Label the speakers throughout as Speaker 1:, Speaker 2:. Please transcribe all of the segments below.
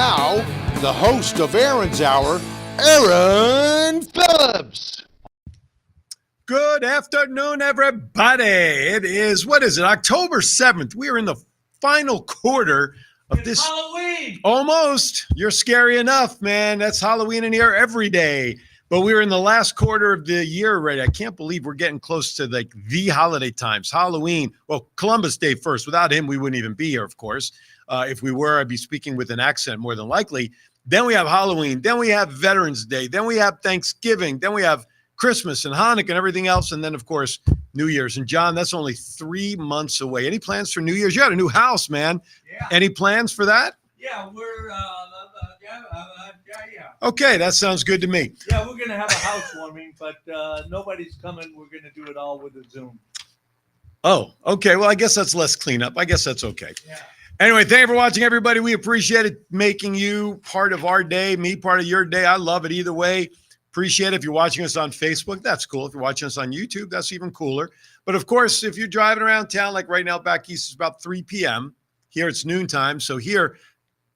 Speaker 1: now, the host of Aaron's Hour, Aaron Phillips.
Speaker 2: Good afternoon, everybody. It is, October 7th. We are in the final quarter of this.
Speaker 3: Halloween.
Speaker 2: Almost. You're scary enough, man. That's Halloween in here every day. But we're in the last quarter of the year already. I can't believe we're getting close to like the holiday times. Halloween. Well, Columbus Day first. Without him, we wouldn't even be here, of course. If we were, I'd be speaking with an accent more than likely. Then we have Halloween. Then we have Veterans Day. Then we have Thanksgiving. Then we have Christmas and Hanukkah and everything else. And then, of course, New Year's. And, John, that's only 3 months away. Any plans for New Year's? You got a new house, man.
Speaker 3: Yeah.
Speaker 2: Any plans for that?
Speaker 3: Yeah, we're, yeah.
Speaker 2: Okay, that sounds good to me.
Speaker 3: Yeah, we're going to have a housewarming, but nobody's coming. We're going to do it all with a Zoom.
Speaker 2: Oh, okay. Well, I guess that's less cleanup. I guess that's okay.
Speaker 3: Yeah.
Speaker 2: Anyway, thank you for watching, everybody. We appreciate it, making you part of our day, me part of your day. I love it either way. Appreciate it. If you're watching us on Facebook, that's cool. If you're watching us on YouTube, that's even cooler. But, of course, if you're driving around town, like right now back east, it's about 3 p.m. Here it's noontime. So here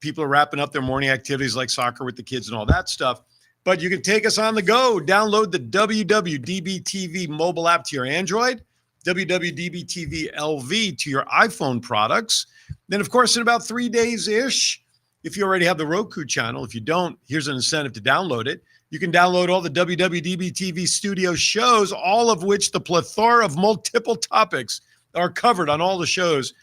Speaker 2: people are wrapping up their morning activities like soccer with the kids and all that stuff. But you can take us on the go. Download the WWDB-TV mobile app to your Android, WWDB-TV LV to your iPhone products. Then, of course, in about 3 days-ish, if you already have the Roku channel, if you don't, here's an incentive to download it. You can download all the WWDB-TV studio shows, all of which the plethora of multiple topics are covered on all the shows,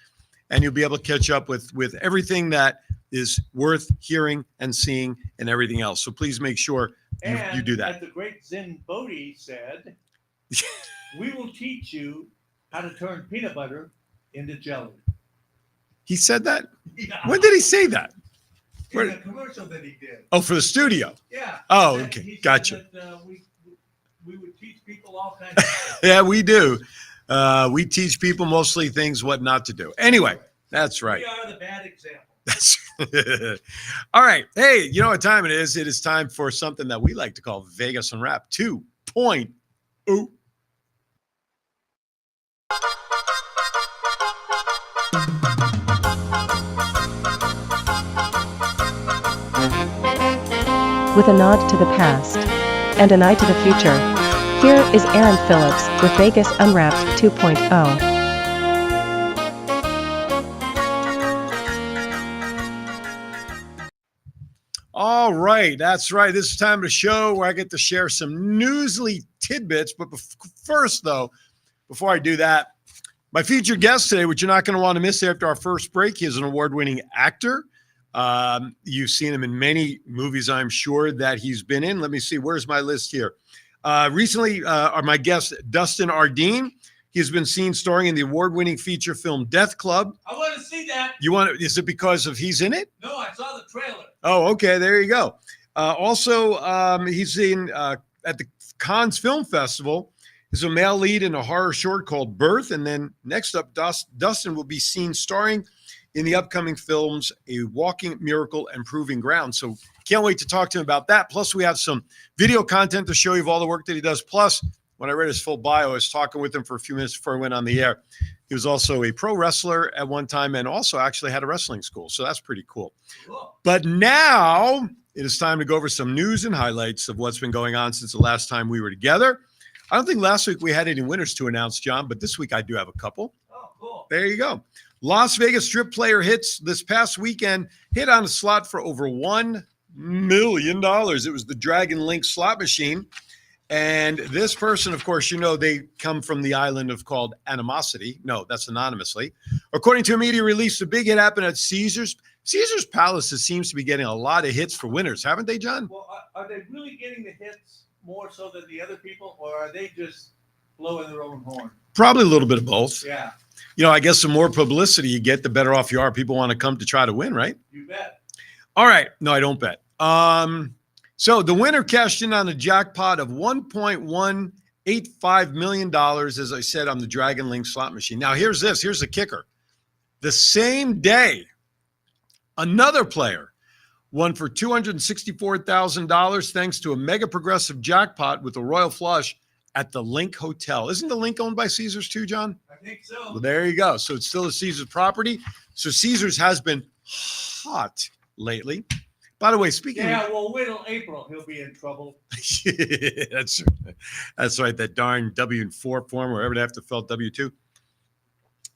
Speaker 2: and you'll be able to catch up with everything that is worth hearing and seeing and everything else. So please make sure you do that.
Speaker 3: As the great Zen Bodhi said, we will teach you how to turn peanut butter into jelly.
Speaker 2: He said that?
Speaker 3: Yeah.
Speaker 2: When did he say that?
Speaker 3: In the commercial that he did.
Speaker 2: Oh, for the studio.
Speaker 3: Yeah.
Speaker 2: Oh, okay.
Speaker 3: He said
Speaker 2: Gotcha.
Speaker 3: that, we would teach people all kinds of stuff.
Speaker 2: Yeah, we do. We teach people mostly things what not to do. Anyway, that's right.
Speaker 3: We are the bad example.
Speaker 2: That's all right. Hey, you know what time it is? It is time for something that we like to call Vegas Unwrapped 2.0.
Speaker 4: With a nod to the past and an eye to the future, here is Aaron Phillips with Vegas Unwrapped 2.0.
Speaker 2: All right, that's right. This is time of the show where I get to share some newsly tidbits. But first, though, before I do that, my featured guest today, which you're not going to want to miss after our first break, he is an award-winning actor. You've seen him in many movies, I'm sure, that he's been in. Let me see. Where's my list here? Recently, my guest, Dustin Ardine. He's been seen starring in the award-winning feature film Death Club.
Speaker 3: I want to see that.
Speaker 2: Is it because of he's in it?
Speaker 3: No, I saw the trailer.
Speaker 2: Oh, okay. There you go. Also, he's in at the Cannes Film Festival. He's a male lead in a horror short called Birth. And then next up, Dustin will be seen starring in the upcoming films A Walking Miracle and Proving Ground. So can't wait to talk to him about that. Plus, we have some video content to show you of all the work that he does. Plus, when I read his full bio, I was talking with him for a few minutes before I went on the air. He was also a pro wrestler at one time and also actually had a wrestling school. So that's pretty cool.
Speaker 3: Cool.
Speaker 2: But now it is time to go over some news and highlights of what's been going on since the last time we were together. I don't think last week we had any winners to announce, John, but this week I do have a couple.
Speaker 3: Oh, cool.
Speaker 2: There you go. Las Vegas Strip player hits this past weekend, hit on a slot for over $1 million. It was the Dragon Link slot machine. And this person, of course, you know, they come from the island of called Animosity. No, that's anonymously. According to a media release, the big hit happened at Caesars. Caesars Palace seems to be getting a lot of hits for winners, haven't they, John?
Speaker 3: Well, are they really getting the hits more so than the other people, or are they just blowing their own horn?
Speaker 2: Probably a little bit of both.
Speaker 3: Yeah.
Speaker 2: You know, I guess the more publicity you get, the better off you are. People want to come to try to win, right?
Speaker 3: You bet.
Speaker 2: All right. No, I don't bet. So the winner cashed in on a jackpot of $1.185 million, as I said, on the Dragon Link slot machine. Now, here's this. Here's the kicker. The same day, another player won for $264,000 thanks to a mega progressive jackpot with a royal flush at the Link Hotel. Isn't the Link owned by Caesars too, John?
Speaker 3: I think so.
Speaker 2: Well, there you go. So it's still a Caesars property. So Caesars has been hot lately. By the way, speaking
Speaker 3: Yeah, well, wait till April. He'll be in trouble.
Speaker 2: that's right. That darn W-4 form, wherever they have to fill out W-2.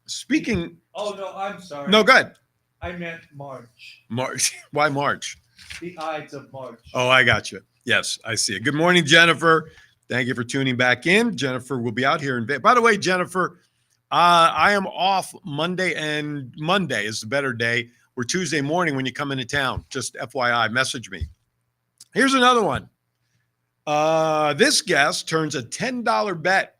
Speaker 2: Speaking.
Speaker 3: Oh, no, I'm sorry.
Speaker 2: No, go ahead.
Speaker 3: I meant March.
Speaker 2: March. Why March?
Speaker 3: The Ides of March.
Speaker 2: Oh, I got you. Yes, I see it. Good morning, Jennifer. Thank you for tuning back in. Jennifer will be out here in. By the way, Jennifer, I am off Monday, and Monday is the better day. Or Tuesday morning when you come into town. Just FYI, message me. Here's another one. This guest turns a $10 bet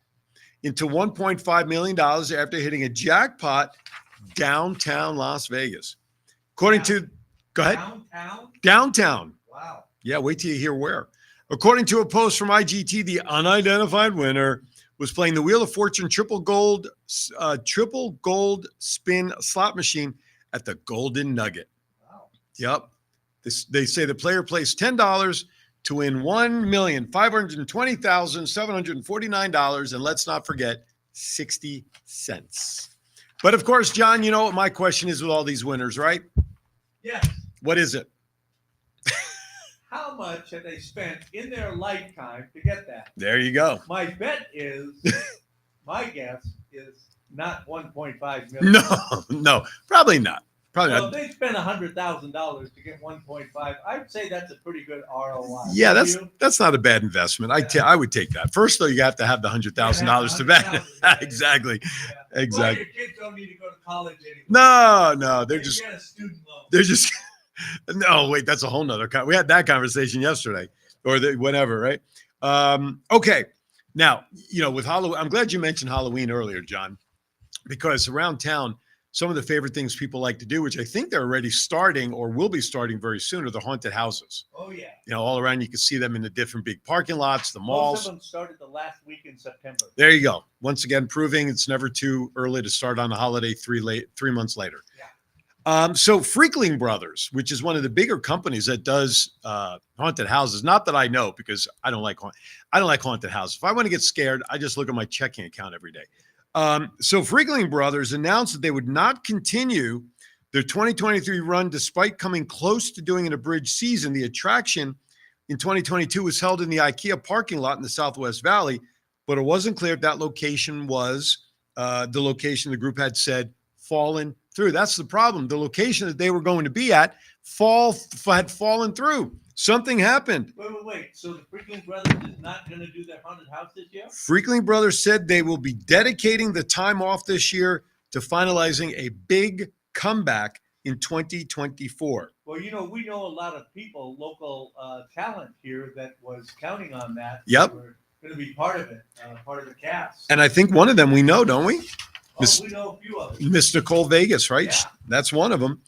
Speaker 2: into $1.5 million after hitting a jackpot downtown Las Vegas. According to, go ahead.
Speaker 3: Downtown?
Speaker 2: Downtown.
Speaker 3: Wow.
Speaker 2: Yeah, wait till you hear where. According to a post from IGT, the unidentified winner was playing the Wheel of Fortune triple gold spin slot machine at the Golden Nugget.
Speaker 3: Wow.
Speaker 2: Yep. They say the player placed $10 to win $1,520,749, and let's not forget 60 cents. But of course, John, you know what my question is with all these winners, right?
Speaker 3: Yes.
Speaker 2: What is it?
Speaker 3: How much have they spent in their lifetime to get that?
Speaker 2: There you go.
Speaker 3: My bet is, my guess is not 1.5 million.
Speaker 2: No, probably not. Probably
Speaker 3: Well,
Speaker 2: not.
Speaker 3: if they spend $100,000 to get 1.5, I'd say that's a pretty good ROI.
Speaker 2: Yeah,
Speaker 3: Don't you?
Speaker 2: that's not a bad investment. I would take that. First, though, you have to have the $100,000 to bet.
Speaker 3: Yeah.
Speaker 2: Exactly.
Speaker 3: Yeah.
Speaker 2: Exactly.
Speaker 3: Well, your kids don't need to go to college anymore.
Speaker 2: No, they're
Speaker 3: They
Speaker 2: just
Speaker 3: get a student loan.
Speaker 2: they're just no. Wait, that's a whole nother. We had that conversation yesterday, or whatever, right? Okay. Now, with Halloween, I'm glad you mentioned Halloween earlier, John, because around town, some of the favorite things people like to do, which I think they're already starting or will be starting very soon, are the haunted houses.
Speaker 3: Oh, yeah.
Speaker 2: All around, you can see them in the different big parking lots, the malls.
Speaker 3: Most of them started the last week in September.
Speaker 2: There you go. Once again, proving it's never too early to start on a holiday 3 months later.
Speaker 3: Yeah.
Speaker 2: So Freakling Brothers, which is one of the bigger companies that does haunted houses. Not that I know, because I don't like haunted houses. If I want to get scared, I just look at my checking account every day. So Freakling Brothers announced that they would not continue their 2023 run despite coming close to doing an abridged season. The attraction in 2022 was held in the IKEA parking lot in the Southwest Valley, but it wasn't clear if that location was the location the group had said fallen through. That's the problem. The location that they were going to be at had fallen through. Something happened.
Speaker 3: Wait. So the Freakling Brothers is not going to do their haunted house this year?
Speaker 2: Freakling Brothers said they will be dedicating the time off this year to finalizing a big comeback in 2024.
Speaker 3: Well, we know a lot of people, local talent here that was counting on that.
Speaker 2: Yep.
Speaker 3: We're going to be part of it, part of the cast.
Speaker 2: And I think one of them we know, don't we?
Speaker 3: We know a few of them.
Speaker 2: Miss Nicole Vegas, right?
Speaker 3: Yeah.
Speaker 2: That's one of them.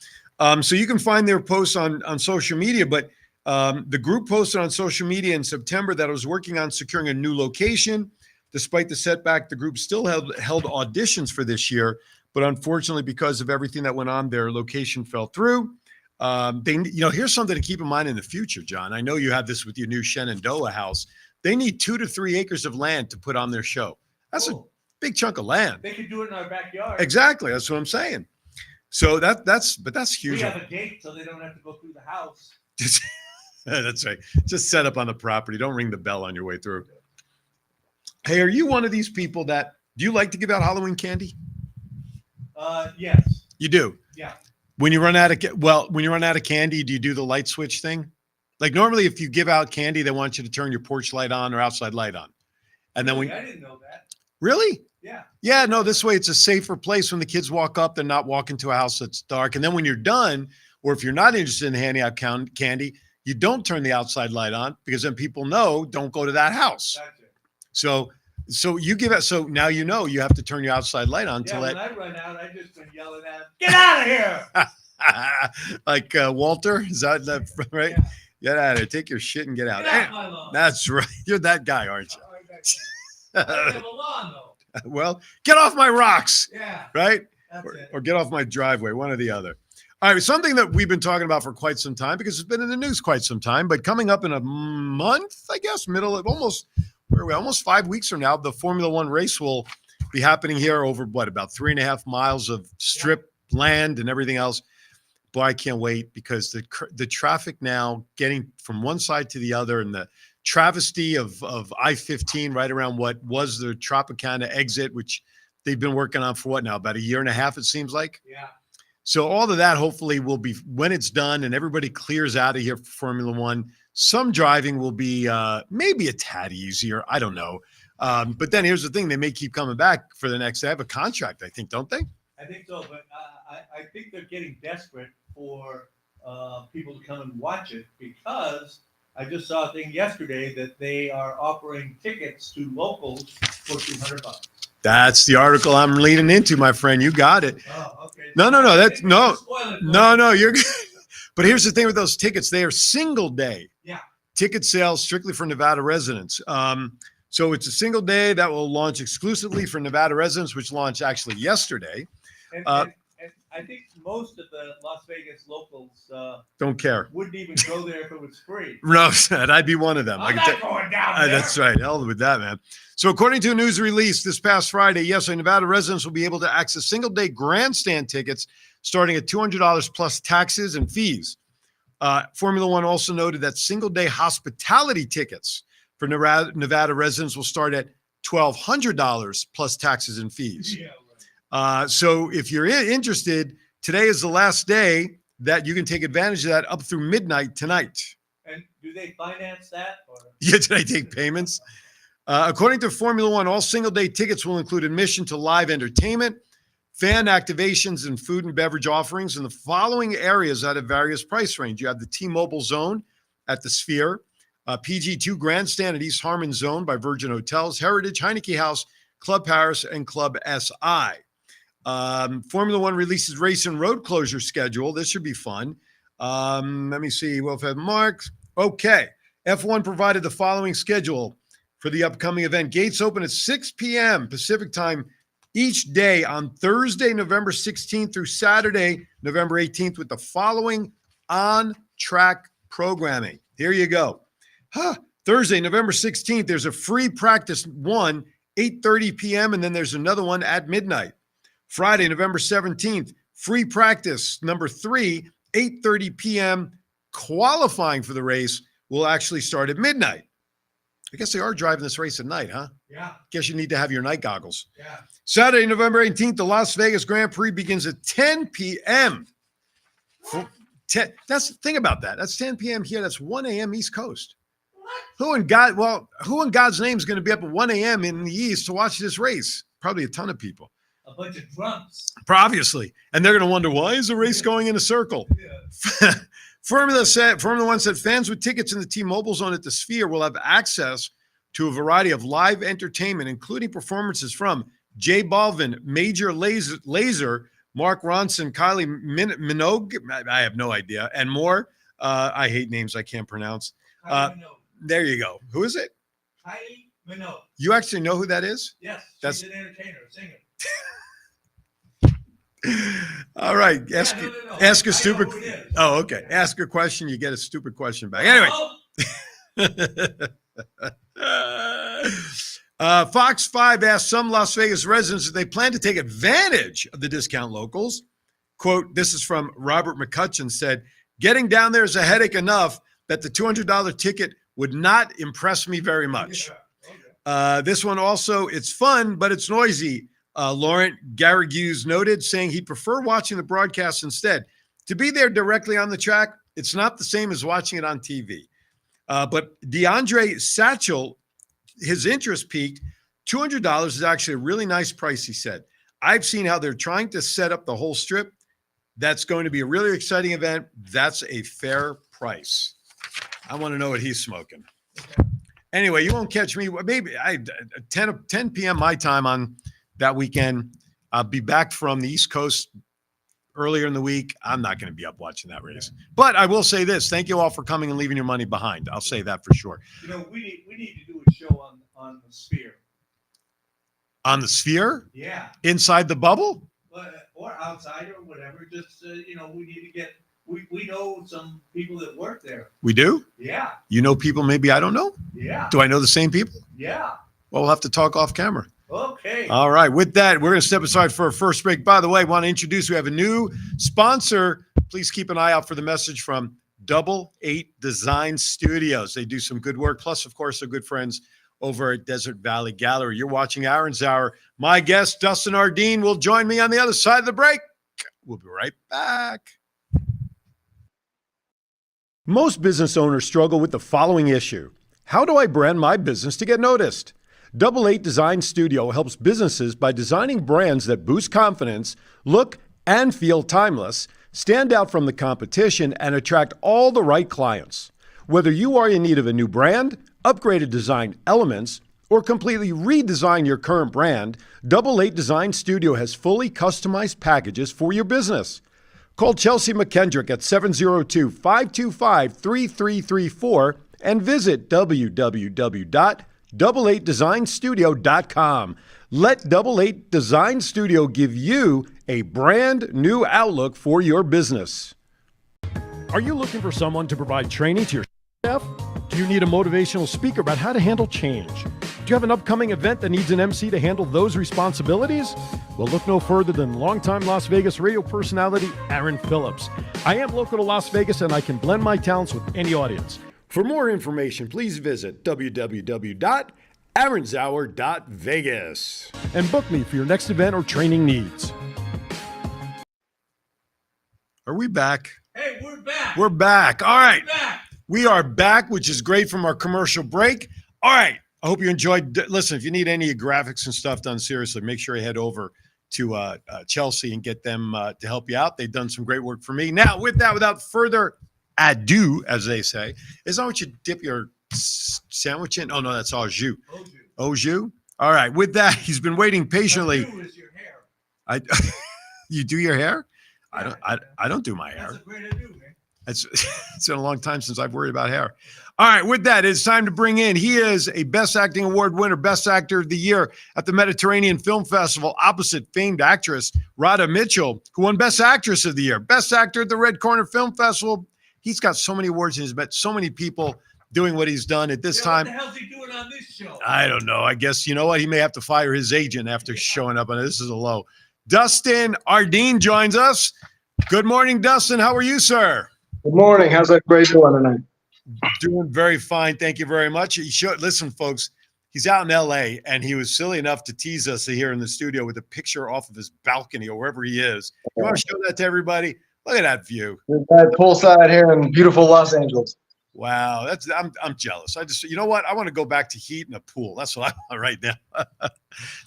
Speaker 2: So you can find their posts on social media, but the group posted on social media in September that it was working on securing a new location. Despite the setback, the group still held auditions for this year, but unfortunately, because of everything that went on, their location fell through. Here's something to keep in mind in the future, John. I know you have this with your new Shenandoah house. They need 2 to 3 acres of land to put on their show. That's a big chunk of land.
Speaker 3: They could do it in our backyard.
Speaker 2: Exactly. That's what I'm saying. So that's huge.
Speaker 3: We have a gate so they don't have to go through the house.
Speaker 2: That's right. Just set up on the property. Don't ring the bell on your way through. Hey, are you one of these people do you like to give out Halloween candy?
Speaker 3: Yes.
Speaker 2: You do?
Speaker 3: Yeah.
Speaker 2: When you run out of candy, do you do the light switch thing? Like normally if you give out candy, they want you to turn your porch light on or outside light on. And then
Speaker 3: I didn't know that.
Speaker 2: Really?
Speaker 3: Yeah.
Speaker 2: Yeah, no, this way it's a safer place when the kids walk up, they're not walking to a house that's dark. And then when you're done, or if you're not interested in handing out candy, you don't turn the outside light on because then people know don't go to that house.
Speaker 3: Gotcha.
Speaker 2: So you give it. So now you know you have to turn your outside light on to
Speaker 3: when I run out, I just been yelling at him, "Get out of here!"
Speaker 2: like Walter, is that right?
Speaker 3: Yeah.
Speaker 2: Get out of here. Take your shit and get out.
Speaker 3: Get off my lawn.
Speaker 2: That's right. You're that guy, aren't you?
Speaker 3: I don't have a lawn though.
Speaker 2: Well, get off my rocks,
Speaker 3: Yeah.
Speaker 2: right?
Speaker 3: That's it.
Speaker 2: Or get off my driveway, one or the other. All right, something that we've been talking about for quite some time because it's been in the news quite some time, but coming up in a month, I guess, almost 5 weeks from now, the Formula One race will be happening here over about 3.5 miles of strip land and everything else. boy, I can't wait because the traffic now getting from one side to the other and the travesty of I-15 right around what was the Tropicana exit, which they've been working on for what now, about a year and a half, it seems like.
Speaker 3: Yeah.
Speaker 2: So all of that hopefully will be, when it's done and everybody clears out of here for Formula One, some driving will be maybe a tad easier. I don't know. But then here's the thing. They may keep coming back for the next, they have a contract, I think, don't they?
Speaker 3: I think so, but I think they're getting desperate for people to come and watch it because I just saw a thing yesterday that they are offering tickets to locals for $200.
Speaker 2: That's the article I'm leading into, my friend. You got it.
Speaker 3: Oh, okay.
Speaker 2: No. That's no.
Speaker 3: Spoil it for
Speaker 2: No,
Speaker 3: me.
Speaker 2: you're good. But here's the thing with those tickets. They are single day.
Speaker 3: Yeah.
Speaker 2: Ticket sales strictly for Nevada residents. So it's a single day that will launch exclusively for Nevada residents, which launched actually yesterday.
Speaker 3: And I think most of the Las Vegas locals
Speaker 2: Don't care.
Speaker 3: wouldn't even go there if it was free.
Speaker 2: No, I'd be one of them.
Speaker 3: I'm not going down there.
Speaker 2: That's right. Hell with that, man. So according to a news release this past Friday, yes, Nevada residents will be able to access single-day grandstand tickets starting at $200 plus taxes and fees. Formula One also noted that single-day hospitality tickets for Nevada residents will start at $1,200 plus taxes and fees.
Speaker 3: Yeah, right.
Speaker 2: So if you're interested, today is the last day that you can take advantage of that up through midnight tonight.
Speaker 3: And do they finance that? Or?
Speaker 2: Yeah, did I take payments? According to Formula One, all single-day tickets will include admission to live entertainment, fan activations, and food and beverage offerings in the following areas at a various price range. You have the T-Mobile Zone at the Sphere, PG2 Grandstand at East Harmon Zone by Virgin Hotels, Heritage, Heineke House, Club Paris, and Club SI. Formula One releases race and road closure schedule. This should be fun. Let me see. We'll have marks. Okay. F1 provided the following schedule for the upcoming event. Gates open at 6 p.m. Pacific time each day on Thursday, November 16th through Saturday, November 18th with the following on-track programming. Here you go. Thursday, November 16th, there's a free practice one, 8:30 p.m., and then there's another one at midnight. Friday, November 17th, free practice number 3, 8:30 p.m. Qualifying for the race will actually start at midnight. I guess they are driving this race at night, huh?
Speaker 3: Yeah.
Speaker 2: Guess you need to have your night goggles.
Speaker 3: Yeah.
Speaker 2: Saturday, November 18th, the Las Vegas Grand Prix begins at 10 p.m. That's the thing about that. That's 10 p.m. here. That's 1 a.m. East Coast. Who in God's name is going to be up at 1 a.m. in the East to watch this race? Probably a ton of people.
Speaker 3: A bunch of drunks.
Speaker 2: Obviously. And they're going to wonder, why is the race going in a circle?
Speaker 3: Yeah.
Speaker 2: Formula One said fans with tickets in the T-Mobile Zone at the Sphere will have access to a variety of live entertainment, including performances from J Balvin, Major Lazer, Mark Ronson, Kylie Minogue, I have no idea, and more. I hate names I can't pronounce.
Speaker 3: Kylie Minogue.
Speaker 2: There you go. Who is it?
Speaker 3: Kylie Minogue.
Speaker 2: You actually know who that is?
Speaker 3: Yes.
Speaker 2: That's-
Speaker 3: She's an entertainer, a singer.
Speaker 2: All right.
Speaker 3: No.
Speaker 2: Ask a
Speaker 3: I know
Speaker 2: stupid.
Speaker 3: who it is.
Speaker 2: Oh, okay. Ask a question, you get a stupid question back. Anyway. Fox 5 asked some Las Vegas residents if they plan to take advantage of the discount locals. Quote, this is from Robert McCutcheon, said, getting down there is a headache enough that the $200 ticket would not impress me very much.
Speaker 3: Yeah. Okay.
Speaker 2: This one also, it's fun, but it's noisy. Laurent Garrigues noted, saying he'd prefer watching the broadcast instead. To be there directly on the track, it's not the same as watching it on TV. But DeAndre Satchel, his interest peaked. $200 is actually a really nice price, he said. I've seen how they're trying to set up the whole strip. That's going to be a really exciting event. That's a fair price. I want to know what he's smoking.
Speaker 3: Okay.
Speaker 2: Anyway, you won't catch me. Maybe 10 p.m. my time on that weekend. I'll be back from the East Coast earlier in the week. I'm not going to be up watching that race. But I will say this. Thank you all for coming and leaving your money behind. I'll say that for sure.
Speaker 3: You know, we need to do a show on the Sphere.
Speaker 2: On the Sphere?
Speaker 3: Yeah.
Speaker 2: Inside the bubble?
Speaker 3: Or outside or whatever. Just, we need to get, we know some people that work there.
Speaker 2: We do?
Speaker 3: Yeah.
Speaker 2: You know people maybe I don't know?
Speaker 3: Yeah.
Speaker 2: Do I know the same people?
Speaker 3: Yeah.
Speaker 2: Well, we'll have to talk off camera.
Speaker 3: Okay.
Speaker 2: All right. With that, we're going to step aside for our first break. By the way, I want to introduce, we have a new sponsor. Please keep an eye out for the message from Double 8 Design Studios. They do some good work. Plus, of course, they're good friends over at Desert Valley Gallery. You're watching Aaron's Hour. My guest, Dustin Ardine, will join me on the other side of the break. We'll be right back. Most business owners struggle with the following issue. How do I brand my business to get noticed? Double 8 Design Studio helps businesses by designing brands that boost confidence, look and feel timeless, stand out from the competition, and attract all the right clients. Whether you are in need of a new brand, upgraded design elements, or completely redesign your current brand, Double 8 Design Studio has fully customized packages for your business. Call Chelsea McKendrick at 702-525-3334 and visit www.double8designstudio.com. Let Double 8 Design Studio give you a brand new outlook for your business. Are you looking for someone to provide training to your staff? Do you need a motivational speaker about how to handle change? Do you have an upcoming event that needs an MC to handle those responsibilities? Well, look no further than longtime Las Vegas radio personality Aaron Phillips. I am local to Las Vegas and I can blend my talents with any audience. For more information, please visit www.aaronshour.vegas and book me for your next event or training needs. Are we back?
Speaker 3: Hey, we're back.
Speaker 2: We're back. All right.
Speaker 3: We're back.
Speaker 2: We are back, which is great from our commercial break. All right. I hope you enjoyed. Listen, if you need any graphics and stuff done seriously, make sure you head over to Chelsea and get them to help you out. They've done some great work for me. Now, with that, without further ado, as they say, is that what you dip your sandwich in? Oh, no, that's au jus. Au jus? All right. With that, he's been waiting patiently.
Speaker 3: Au jus is your hair.
Speaker 2: You do your hair?
Speaker 3: Yeah,
Speaker 2: I don't do my hair.
Speaker 3: That's a great ado, man.
Speaker 2: It's been a long time since I've worried about hair. All right, with that, it's time to bring in. He is a Best Acting Award winner, Best Actor of the Year at the Mediterranean Film Festival, opposite famed actress Radha Mitchell, who won Best Actress of the Year, Best Actor at the Red Corner Film Festival. He's got so many awards and he's met so many people doing what he's done at this time.
Speaker 3: What the hell's he doing on this show?
Speaker 2: I don't know. I guess, you know what? He may have to fire his agent after showing up on this is a low. Dustin Ardine joins us. Good morning, Dustin. How are you, sir?
Speaker 5: Good morning. How's everybody doing tonight?
Speaker 2: Doing very fine. Thank you very much. Listen, folks, he's out in L.A., and he was silly enough to tease us here in the studio with a picture off of his balcony or wherever he is. You want to show that to everybody? Look at that view.
Speaker 5: We've got poolside here in beautiful Los Angeles.
Speaker 2: Wow. I'm jealous. You know what? I want to go back to heat and a pool. That's what I want right now.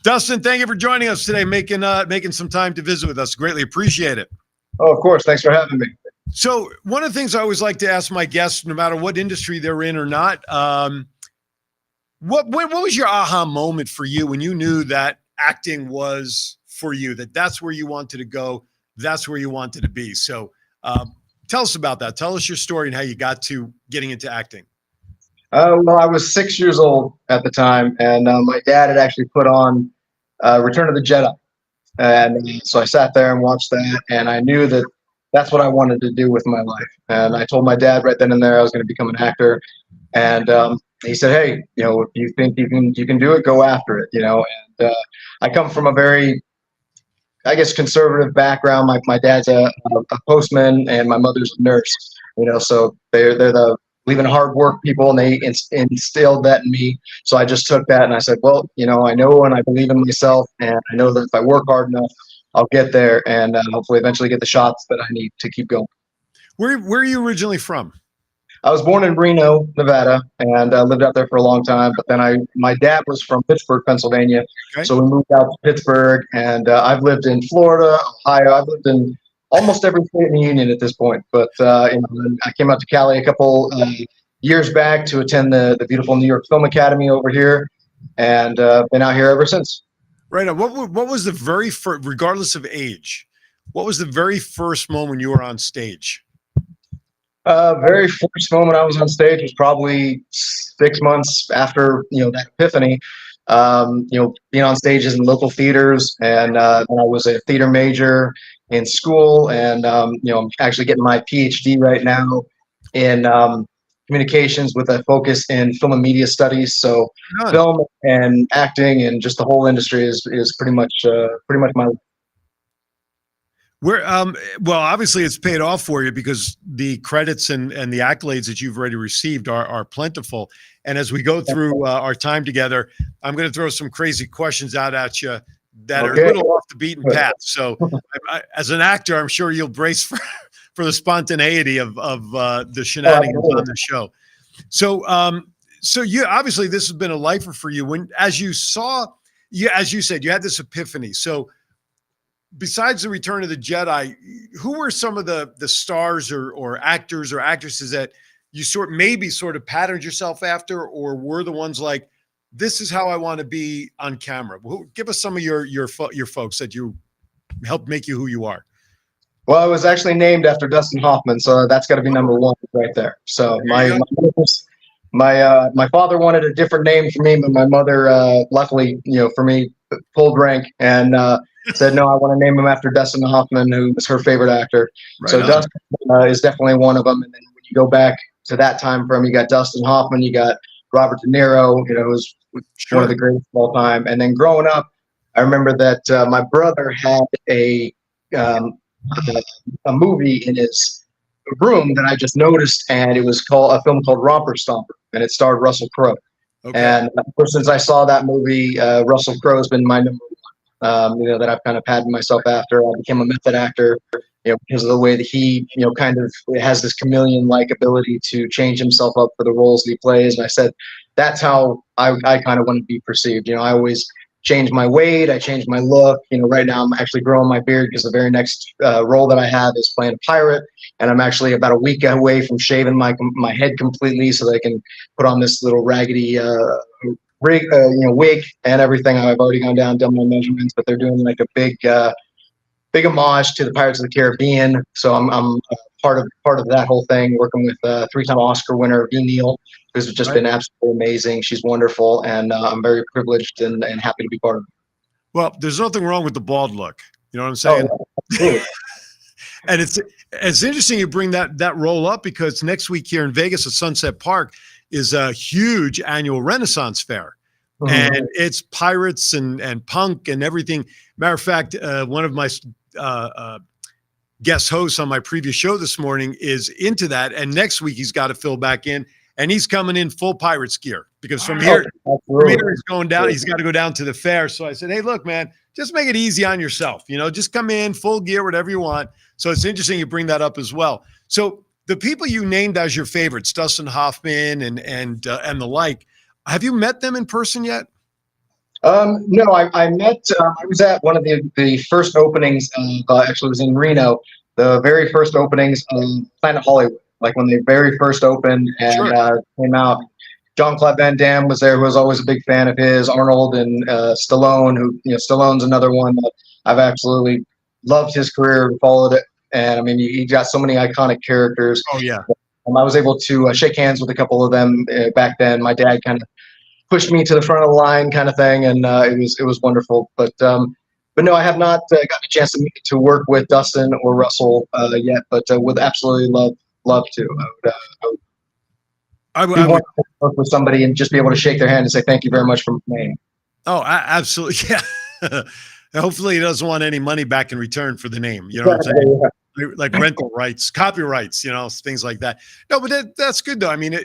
Speaker 2: Dustin, thank you for joining us today, making some time to visit with us. Greatly appreciate it.
Speaker 5: Oh, of course. Thanks for having me.
Speaker 2: So one of the things I always like to ask my guests, no matter what industry they're in or not, what was your aha moment for you when you knew that acting was for you, that's where you wanted to go, that's where you wanted to be? So tell us about that. Tell us your story and how you got to getting into acting.
Speaker 5: Well, I was 6 years old at the time, and my dad had actually put on Return of the Jedi. And so I sat there and watched that, and I knew that that's what I wanted to do with my life. And I told my dad right then and there I was going to become an actor. And he said, "Hey, if you think you can do it, go after it." And I come from a very, I guess, conservative background. My dad's a postman, and my mother's a nurse. So they're the believe in hard work people, and they instilled that in me. So I just took that and I said, well, I know and I believe in myself, and I know that if I work hard enough, I'll get there and hopefully eventually get the shots that I need to keep going.
Speaker 2: Where are you originally from?
Speaker 5: I was born in Reno, Nevada, and lived out there for a long time. But then my dad was from Pittsburgh, Pennsylvania.
Speaker 2: Okay.
Speaker 5: So we moved out to Pittsburgh, and I've lived in Florida, Ohio. I've lived in almost every state in the union at this point. But I came out to Cali a couple years back to attend the beautiful New York Film Academy over here, and been out here ever since.
Speaker 2: Right. What was the very first, regardless of age, what was the very first moment you were on stage?
Speaker 5: Very first moment I was on stage was probably 6 months after, that epiphany. Being on stages in local theaters, and then I was a theater major in school, and I'm actually getting my PhD right now in communications with a focus in film and media studies. So
Speaker 2: None.
Speaker 5: film and acting and just the whole industry is pretty much my.
Speaker 2: Where well, obviously it's paid off for you because the credits and the accolades that you've already received are plentiful. And as we go through our time together, I'm going to throw some crazy questions out at you that are a little off the beaten path. So as an actor, I'm sure you'll brace for the spontaneity of the shenanigans on the show. So so you obviously this has been a lifer for you when as you said you had this epiphany. So besides the Return of the Jedi, who were some of the stars or actors or actresses that you sort of patterned yourself after, or were the ones like, this is how I want to be on camera? Give us some of your folks that you helped make you who you are.
Speaker 5: Well, it was actually named after Dustin Hoffman, so that's got to be number one right there. So my father wanted a different name for me, but my mother, luckily, for me, pulled rank and said, no, I want to name him after Dustin Hoffman, who was her favorite actor.
Speaker 2: Right
Speaker 5: so
Speaker 2: on.
Speaker 5: Dustin is definitely one of them. And then when you go back to that time frame, you got Dustin Hoffman, you got Robert De Niro, who's one of the greatest of all time. And then growing up, I remember that my brother had a movie in his room that I just noticed, and it was a film called Romper Stomper, and it starred Russell Crowe.
Speaker 2: Okay.
Speaker 5: And of course, since I saw that movie, Russell Crowe's been my number one. That I've kind of patterned myself after. I became a method actor, because of the way that he, kind of has this chameleon-like ability to change himself up for the roles that he plays. And I said, that's how I kind of want to be perceived. I always change my weight. I change my look. Right now I'm actually growing my beard because the very next role that I have is playing a pirate. And I'm actually about a week away from shaving my head completely so that I can put on this little raggedy wig and everything. I've already gone down, done my measurements, but they're doing like a big homage to the Pirates of the Caribbean. So I'm part of that whole thing, working with three-time Oscar winner V. Neal, who's just been absolutely amazing. She's wonderful, and I'm very privileged and happy to be part of it.
Speaker 2: Well, there's nothing wrong with the bald look. You know what I'm saying?
Speaker 5: Oh,
Speaker 2: and it's interesting you bring that role up because next week here in Vegas at Sunset Park is a huge annual Renaissance fair.
Speaker 5: Mm-hmm.
Speaker 2: And it's pirates and punk and everything. Matter of fact, one of my guest hosts on my previous show this morning is into that. And next week he's got to fill back in, and he's coming in full Pirates gear because from here he's going down. He's got to go down to the fair. So I said, hey, look, man, just make it easy on yourself. Just come in full gear, whatever you want. So it's interesting you bring that up as well. So the people you named as your favorites, Dustin Hoffman and the like, have you met them in person yet?
Speaker 5: No, I met. I was at one of the first openings. Actually, it was in Reno. The very first openings of Planet Hollywood, like when they very first opened and came out. Jean-Claude Van Damme was there, who was always a big fan of his. Arnold and Stallone, who Stallone's another one that I've absolutely loved his career, followed it, and I mean he got so many iconic characters.
Speaker 2: Oh yeah.
Speaker 5: I was able to shake hands with a couple of them back then. My dad kind of pushed me to the front of the line, kind of thing, and it was wonderful. But no, I have not gotten a chance to work with Dustin or Russell yet, but would absolutely love to. I would want to work with somebody and just be able to shake their hand and say thank you very much for my name.
Speaker 2: Oh, absolutely, yeah. Hopefully, he doesn't want any money back in return for the name. You know what I'm saying? Yeah. Like rental rights, copyrights, things like that. No, but that's good though. I mean,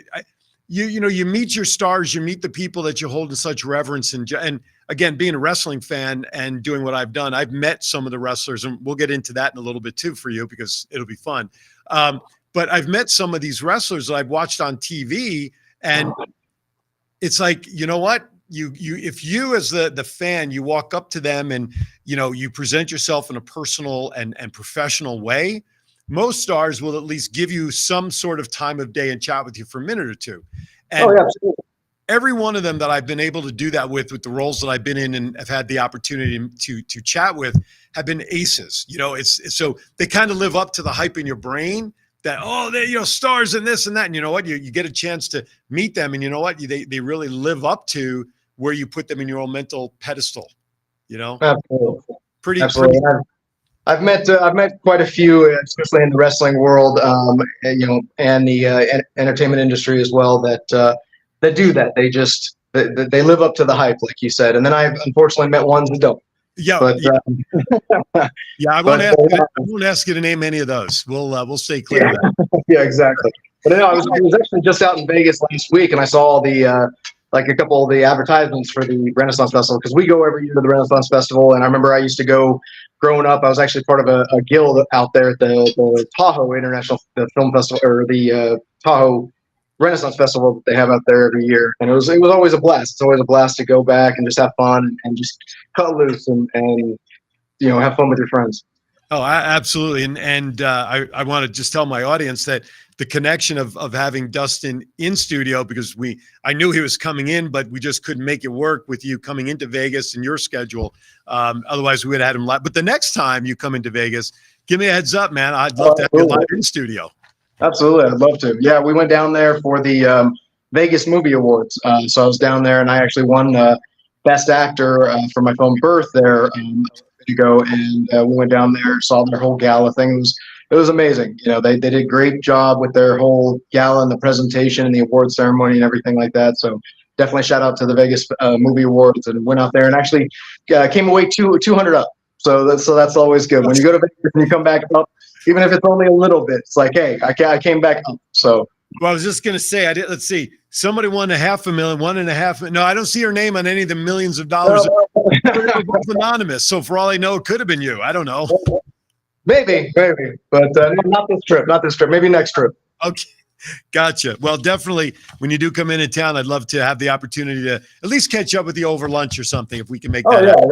Speaker 2: you meet your stars, you meet the people that you hold in such reverence, and again, being a wrestling fan and doing what I've done, I've met some of the wrestlers, and we'll get into that in a little bit too for you because it'll be fun. But I've met some of these wrestlers that I've watched on TV, and it's like, you know what? If you as the fan, you walk up to them and you present yourself in a personal and professional way, most stars will at least give you some sort of time of day and chat with you for a minute or two. And
Speaker 5: absolutely.
Speaker 2: Every one of them that I've been able to do that with the roles that I've been in and have had the opportunity to chat with have been aces. It's so they kind of live up to the hype in your brain that, they're stars and this and that. And you know what? You get a chance to meet them, and you know what? They really live up to where you put them in your own mental pedestal.
Speaker 5: Absolutely.
Speaker 2: Pretty.
Speaker 5: Absolutely. I've met quite a few, especially in the wrestling world, and the entertainment industry as well. That do that. They live up to the hype, like you said. And then I've unfortunately met ones that don't.
Speaker 2: Yeah,
Speaker 5: But
Speaker 2: yeah. I
Speaker 5: but,
Speaker 2: won't ask you to name any of those. We'll stay clear.
Speaker 5: yeah,
Speaker 2: Of that.
Speaker 5: yeah, exactly. But I was actually just out in Vegas last week, and I saw all the like a couple of the advertisements for the Renaissance Festival, because we go every year to the Renaissance Festival. And I remember I used to go growing up. I was actually part of a guild out there at the Tahoe International Film Festival, or the Tahoe Renaissance Festival that they have out there every year. And it was always a blast. It's always a blast to go back and just have fun and just cut loose and have fun with your friends.
Speaker 2: Oh, absolutely. And I want to just tell my audience that the connection of having Dustin in studio, because I knew he was coming in, but we just couldn't make it work with you coming into Vegas and your schedule. Otherwise, we would have had him live. But the next time you come into Vegas, give me a heads up, man. I'd love to have you live in studio.
Speaker 5: Absolutely. I'd love to. Yeah, we went down there for the Vegas Movie Awards. So I was down there, and I actually won Best Actor for my film Birth there ago. And we went down there, saw their whole gala thing. It was amazing. They did a great job with their whole gala and the presentation and the award ceremony and everything like that. So definitely shout out to the Vegas Movie Awards, and went out there and actually came away 200 up. So that's always good. When you go to Vegas and you come back up, even if it's only a little bit, it's like, hey, I came back up. So.
Speaker 2: Well, I was just going to say, let's see. Somebody won $500,000, $1.5 million. No, I don't see her name on any of the millions of dollars. They're both anonymous. So for all I know, it could have been you. I don't know.
Speaker 5: Maybe. But not this trip. Maybe next trip.
Speaker 2: Okay. Gotcha. Well, definitely when you do come into town, I'd love to have the opportunity to at least catch up with you over lunch or something, if we can make that happen.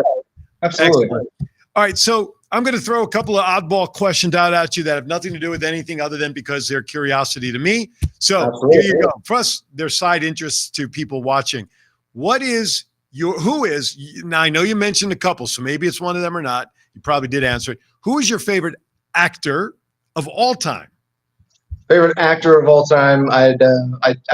Speaker 5: Absolutely.
Speaker 2: Excellent. All right. So I'm going to throw a couple of oddball questions out at you that have nothing to do with anything other than because they're curiosity to me. So
Speaker 5: Absolutely.
Speaker 2: Here you go. Plus, they're side interests to people watching. Who is, now I know you mentioned a couple, so maybe it's one of them or not. You probably did answer it. Who is your favorite actor of all time?
Speaker 5: Favorite actor of all time? I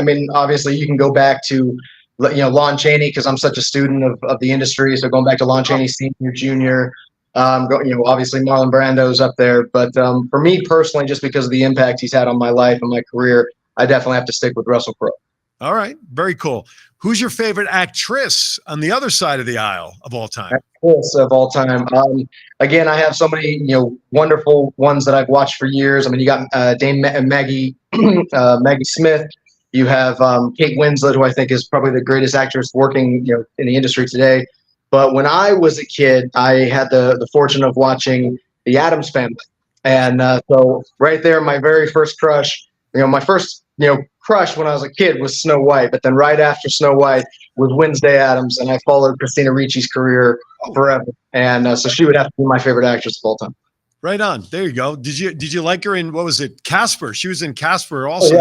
Speaker 5: mean, obviously you can go back to, Lon Chaney, because I'm such a student of the industry. So going back to Lon Chaney Sr., Jr., obviously Marlon Brando's up there. But for me personally, just because of the impact he's had on my life and my career, I definitely have to stick with Russell Crowe.
Speaker 2: All right. Very cool. Who's your favorite actress on the other side of the aisle of all time?
Speaker 5: Actress of all time. Again, I have so many, wonderful ones that I've watched for years. I mean, you got Dame Maggie Smith. You have Kate Winslet, who I think is probably the greatest actress working, in the industry today. But when I was a kid, I had the fortune of watching The Addams Family. And so right there, my very first crush, my first, crush when I was a kid was Snow White. But then right after Snow White was Wednesday Addams, and I followed Christina Ricci's career forever. And so she would have to be my favorite actress of all time.
Speaker 2: Right on. There you go. Did you like her in, what was it, Casper? She was in Casper also,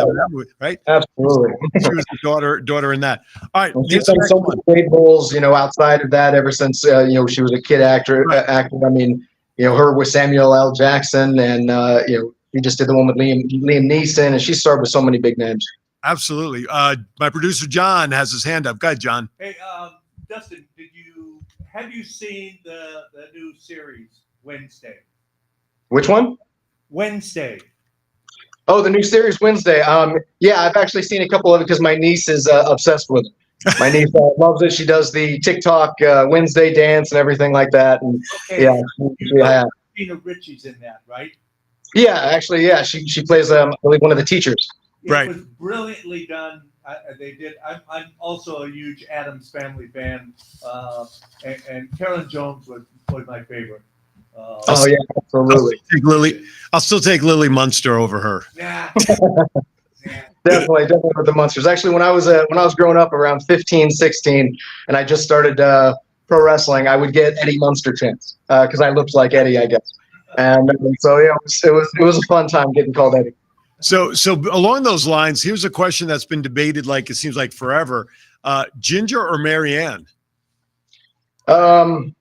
Speaker 2: right?
Speaker 5: Absolutely.
Speaker 2: She was the daughter in that. All right.
Speaker 5: She's done so many great roles, outside of that ever since, she was a kid actor. I mean, her with Samuel L. Jackson, and, she just did the one with Liam Neeson, and she starred with so many big names.
Speaker 2: Absolutely. My producer, John, has his hand up. Go ahead, John.
Speaker 3: Hey, Dustin, have you seen the new series, Wednesday?
Speaker 5: Which one?
Speaker 3: Wednesday.
Speaker 5: Oh, the new series Wednesday. Yeah, I've actually seen a couple of it because my niece is obsessed with it. My niece loves it. She does the TikTok Wednesday dance and everything like that. And
Speaker 3: Okay.
Speaker 5: Yeah.
Speaker 3: Christina Ricci's in that, right?
Speaker 5: Yeah, actually, yeah. She plays, I believe, one of the teachers.
Speaker 2: Right.
Speaker 3: It was brilliantly done. They did. I'm also a huge Addams Family fan, and Carolyn Jones was my favorite.
Speaker 5: Oh yeah, absolutely.
Speaker 2: I'll still take Lily Munster over her.
Speaker 3: Yeah.
Speaker 5: Definitely with the Munsters. Actually, when I was growing up around 15, 16, and I just started pro wrestling, I would get Eddie Munster chants because I looked like Eddie, I guess. And so yeah, it was a fun time getting called Eddie.
Speaker 2: So along those lines, here's a question that's been debated like it seems like forever: Ginger or Marianne?
Speaker 5: Gotta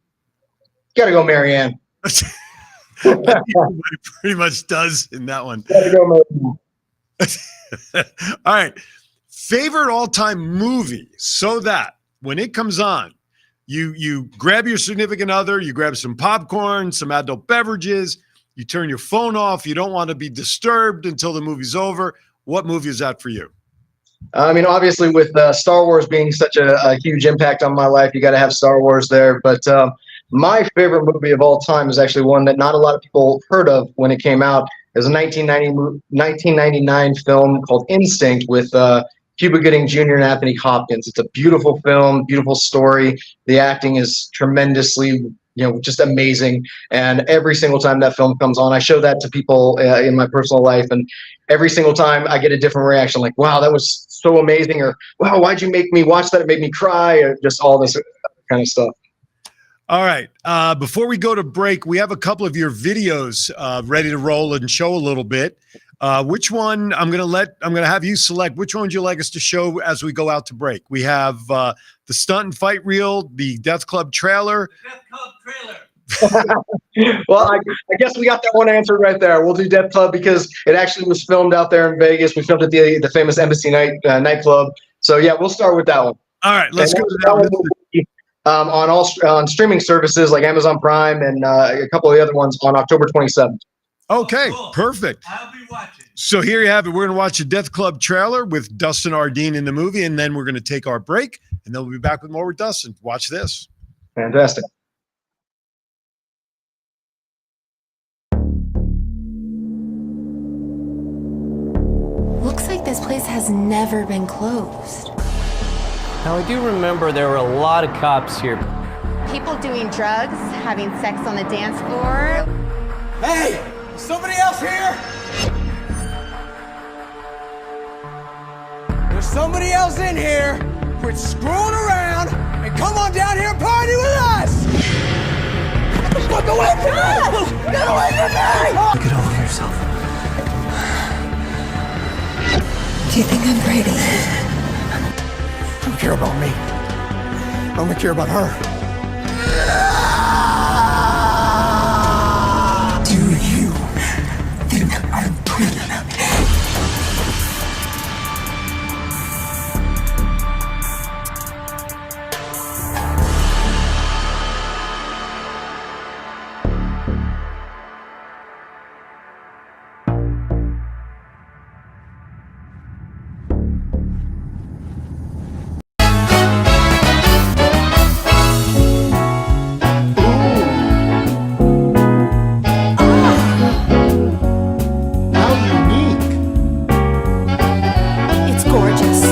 Speaker 5: go Marianne.
Speaker 2: Everybody pretty much does in that one.
Speaker 5: Gotta go Marianne.
Speaker 2: All right. Favorite all-time movie, so that when it comes on, You grab your significant other, you grab some popcorn, some adult beverages, you turn your phone off. You don't want to be disturbed until the movie's over. What movie is that for you?
Speaker 5: I mean, obviously, with Star Wars being such a huge impact on my life, you got to have Star Wars there. But my favorite movie of all time is actually one that not a lot of people heard of when it came out. It was a 1999 film called Instinct with Cuba Gooding Jr. and Anthony Hopkins. It's a beautiful film, beautiful story. The acting is tremendously, just amazing. And every single time that film comes on, I show that to people in my personal life, and every single time I get a different reaction, like, wow, that was so amazing, or wow, why'd you make me watch that? It made me cry, or just all this kind of stuff.
Speaker 2: All right. Before we go to break, we have a couple of your videos ready to roll and show a little bit. Which one I'm going to have you select. Which one would you like us to show as we go out to break? We have the stunt and fight reel, the Death Club trailer.
Speaker 3: Death Club trailer.
Speaker 5: Well, I guess we got that one answered right there. We'll do Death Club because it actually was filmed out there in Vegas. We filmed at the famous Embassy nightclub. So yeah, we'll start with that one.
Speaker 2: All right, let's go to that one.
Speaker 5: On streaming services like Amazon Prime and a couple of the other ones on October 27th.
Speaker 2: Okay,
Speaker 3: Cool.
Speaker 2: perfect.
Speaker 3: I'll be watching.
Speaker 2: So here you have it. We're going to watch a Death Club trailer with Dustin Ardine in the movie, and then we're going to take our break, and then we'll be back with more with Dustin. Watch this.
Speaker 5: Fantastic.
Speaker 6: Looks like this place has never been closed.
Speaker 7: Now, I do remember there were a lot of cops here.
Speaker 8: People doing drugs, having sex on the dance floor.
Speaker 9: Hey, is somebody else here? There's somebody else in here. Quit screwing around and come on down here and party with us! Get the fuck away from me! Get away from me!
Speaker 7: Get over yourself.
Speaker 6: Do you think I'm pretty?
Speaker 9: Don't care about me. I only care about her.
Speaker 6: Do you think I'm pretty?
Speaker 1: How unique.
Speaker 6: It's gorgeous.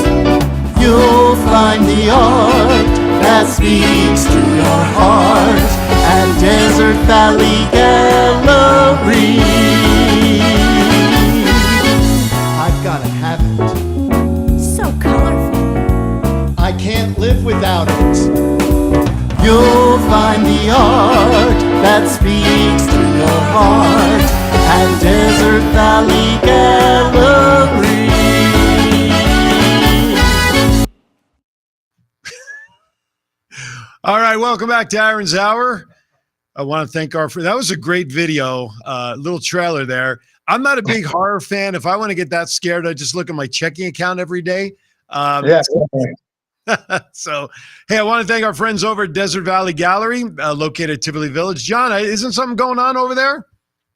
Speaker 10: You'll find the art that speaks to your heart at Desert Valley Gallery. I've gotta have it.
Speaker 6: So colorful.
Speaker 10: I can't live without it. You'll find the art that speaks to your heart at Desert Valley Gallery.
Speaker 2: All right, welcome back to Aaron's Hour. I want to thank our friend. That was a great video, little trailer there. I'm not a big horror fan. If I want to get that scared, I just look at my checking account every day.
Speaker 5: Yeah.
Speaker 2: So, hey, I want to thank our friends over at Desert Valley Gallery, located at Tivoli Village. John, isn't something going on over there?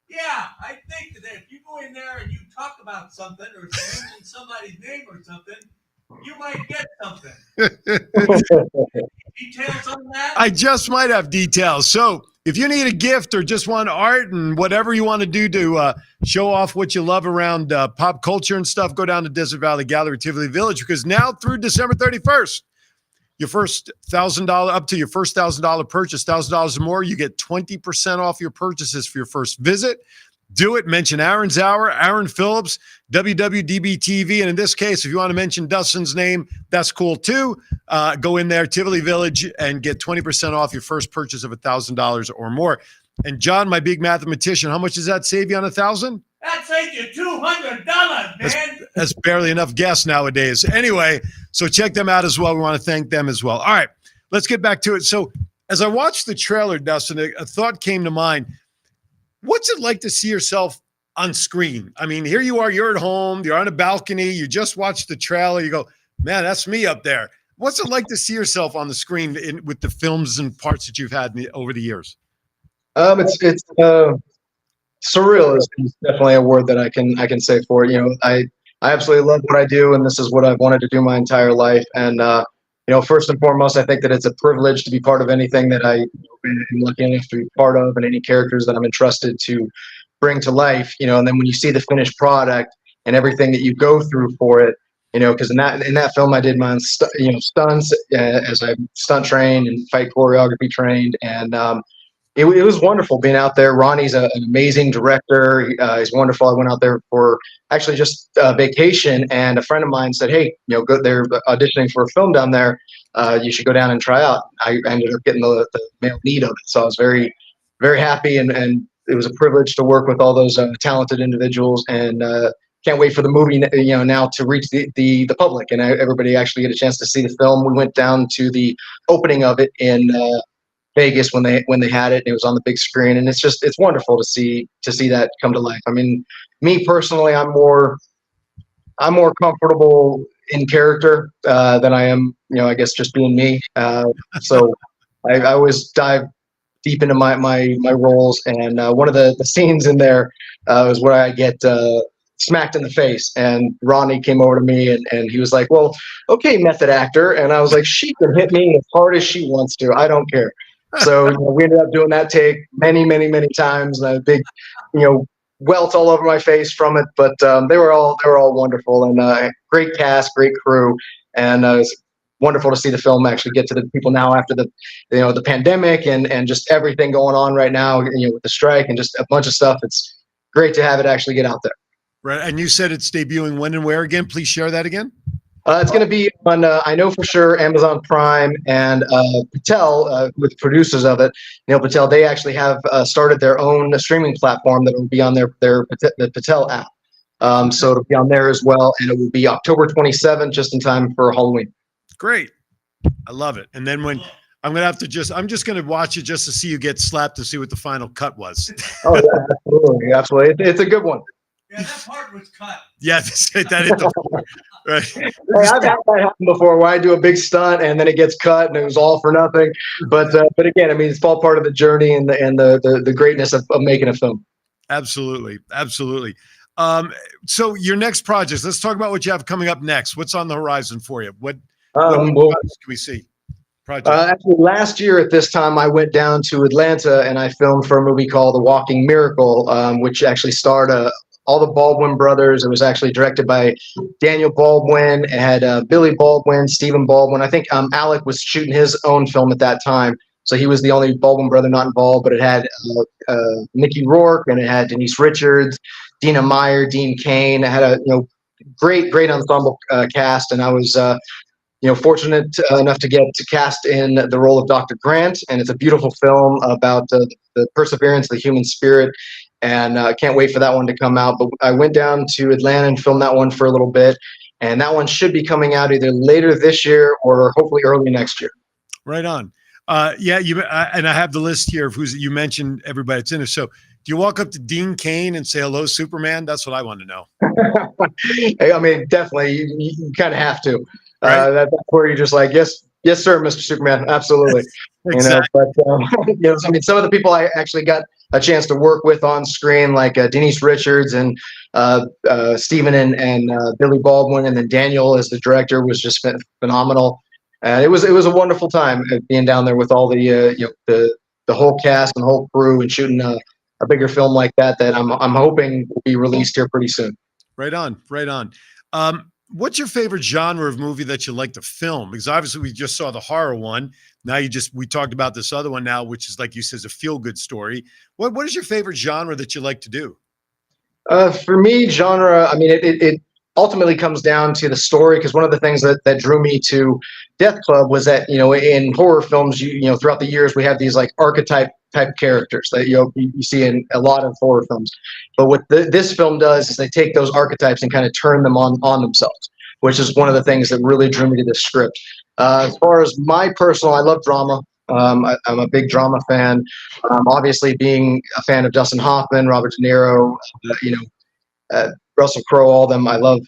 Speaker 3: Yeah, I think that if you go in there and you talk about something or mention somebody's name or something, you might get something. Details on that?
Speaker 2: I just might have details. So if you need a gift or just want art and whatever you want to do to show off what you love around pop culture and stuff, go down to Desert Valley Gallery, Tivoli Village, because now through December 31st, your first $1,000 up to your first $1,000 purchase, $1,000 or more, you get 20% off your purchases for your first visit. Do it. Mention Aaron's Hour, Aaron Phillips, WWDB-TV. And in this case, if you want to mention Dustin's name, that's cool too. Go in there, Tivoli Village, and get 20% off your first purchase of $1,000 or more. And John, my big mathematician, how much does that save you on $1,000?
Speaker 3: That saved you $200, man.
Speaker 2: That's barely enough gas nowadays. Anyway, so check them out as well. We want to thank them as well. All right, let's get back to it. So as I watched the trailer, Dustin, a thought came to mind. What's it like to see yourself on screen? I mean, here you are, you're at home, you're on a balcony, you just watched the trailer, you go, man, that's me up there. What's it like to see yourself on the screen with the films and parts that you've had over the years?
Speaker 5: It's surreal is definitely a word that I can say for it. I absolutely love what I do, and this is what I've wanted to do my entire life. And first and foremost, I think that it's a privilege to be part of anything that I'm lucky enough to be part of, and any characters that I'm entrusted to bring to life. And then when you see the finished product and everything that you go through for it, because in that film I did my own stunts as I stunt trained and fight choreography trained, and it was wonderful being out there. Ronnie's an amazing director. He's wonderful. I went out there for actually just vacation, and a friend of mine said, "Hey, go. They're auditioning for a film down there. You should go down and try out." I ended up getting the male lead of it, so I was very, very happy, and it was a privilege to work with all those talented individuals, and can't wait for the movie now to reach the public and everybody actually get a chance to see the film. We went down to the opening of it in Vegas when they had it. And it was on the big screen, and it's wonderful to see that come to life. I mean, me personally, I'm more comfortable in character than I am, I guess, just being me. So I always dive deep into my roles, and one of the scenes in there was where I get smacked in the face, and Ronnie came over to me and he was like, "Well, okay, method actor," and I was like, "She can hit me as hard as she wants to. I don't care." So we ended up doing that take many, many, many times, and I had a big, welts all over my face from it. But they were all wonderful, and great cast, great crew, and it's wonderful to see the film actually get to the people now after the pandemic and just everything going on right now, with the strike and just a bunch of stuff. It's great to have it actually get out there.
Speaker 2: Right, and you said it's debuting when and where again? Please share that again.
Speaker 5: It's going to be on, I know for sure, Amazon Prime, and Patel, with the producers of it, Neil Patel, they actually have started their own streaming platform that will be on the Patel app. So it'll be on there as well, and it will be October 27th, just in time for Halloween.
Speaker 2: Great. I love it. And then when I'm going to watch it just to see you get slapped to see what the final cut was.
Speaker 5: Oh, yeah, absolutely. Absolutely. It's a good one.
Speaker 3: Yeah, that part was cut.
Speaker 2: Yeah, that hit the floor. Right.
Speaker 5: Hey, I've had that happen before where I do a big stunt and then it gets cut and it was all for nothing. But again, I mean, it's all part of the journey and the greatness of making a film.
Speaker 2: Absolutely. Absolutely. So your next projects, let's talk about what you have coming up next. What's on the horizon for you? What can we see?
Speaker 5: Actually, last year at this time, I went down to Atlanta and I filmed for a movie called The Walking Miracle, which actually starred all the Baldwin brothers. It was actually directed by Daniel Baldwin. It had Billy Baldwin, Stephen Baldwin. I think Alec was shooting his own film at that time, so he was the only Baldwin brother not involved. But it had Mickey Rourke, and it had Denise Richards, Dina Meyer, Dean Cain. It had a great ensemble cast, and I was fortunate enough to get cast in the role of Dr. Grant, and it's a beautiful film about the perseverance of the human spirit. And I can't wait for that one to come out. But I went down to Atlanta and filmed that one for a little bit. And that one should be coming out either later this year or hopefully early next year.
Speaker 2: Right on. And I have the list here of you mentioned everybody that's in it. So do you walk up to Dean Cain and say, "Hello, Superman"? That's what I want to know.
Speaker 5: I mean, definitely, you kind of have to.
Speaker 2: Right?
Speaker 5: That's where you're just like, yes, sir, Mr. Superman. Absolutely.
Speaker 2: Exactly.
Speaker 5: But I mean, some of the people I actually got a chance to work with on screen, like Denise Richards and Stephen and Billy Baldwin, and then Daniel as the director was just phenomenal. And it was a wonderful time being down there with all the whole cast and the whole crew and shooting a bigger film like that I'm hoping will be released here pretty soon.
Speaker 2: Right on. What's your favorite genre of movie that you like to film? Because obviously we just saw the horror one. Now we talked about this other one now, which is, like you said, is a feel-good story. What is your favorite genre that you like to do?
Speaker 5: For me, genre, I mean, it ultimately comes down to the story, because one of the things that drew me to Death Club was that, in horror films, throughout the years, we have these like archetype type characters that you see in a lot of horror films. But what this film does is they take those archetypes and kind of turn them on themselves, which is one of the things that really drew me to this script. As far as my personal, I love drama. I'm a big drama fan. Obviously, being a fan of Dustin Hoffman, Robert De Niro, Russell Crowe, all of them. I love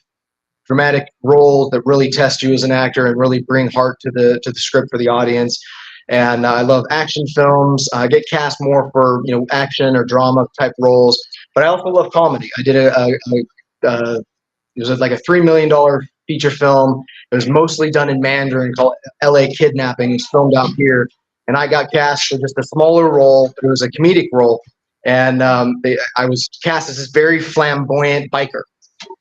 Speaker 5: dramatic roles that really test you as an actor and really bring heart to the script for the audience. And I love action films. I get cast more for action or drama type roles, but I also love comedy. I did it was like a $3 million feature film. It was mostly done in Mandarin, called L.A. Kidnapping. It's filmed out here, and I got cast for just a smaller role. It was a comedic role, and I was cast as this very flamboyant biker.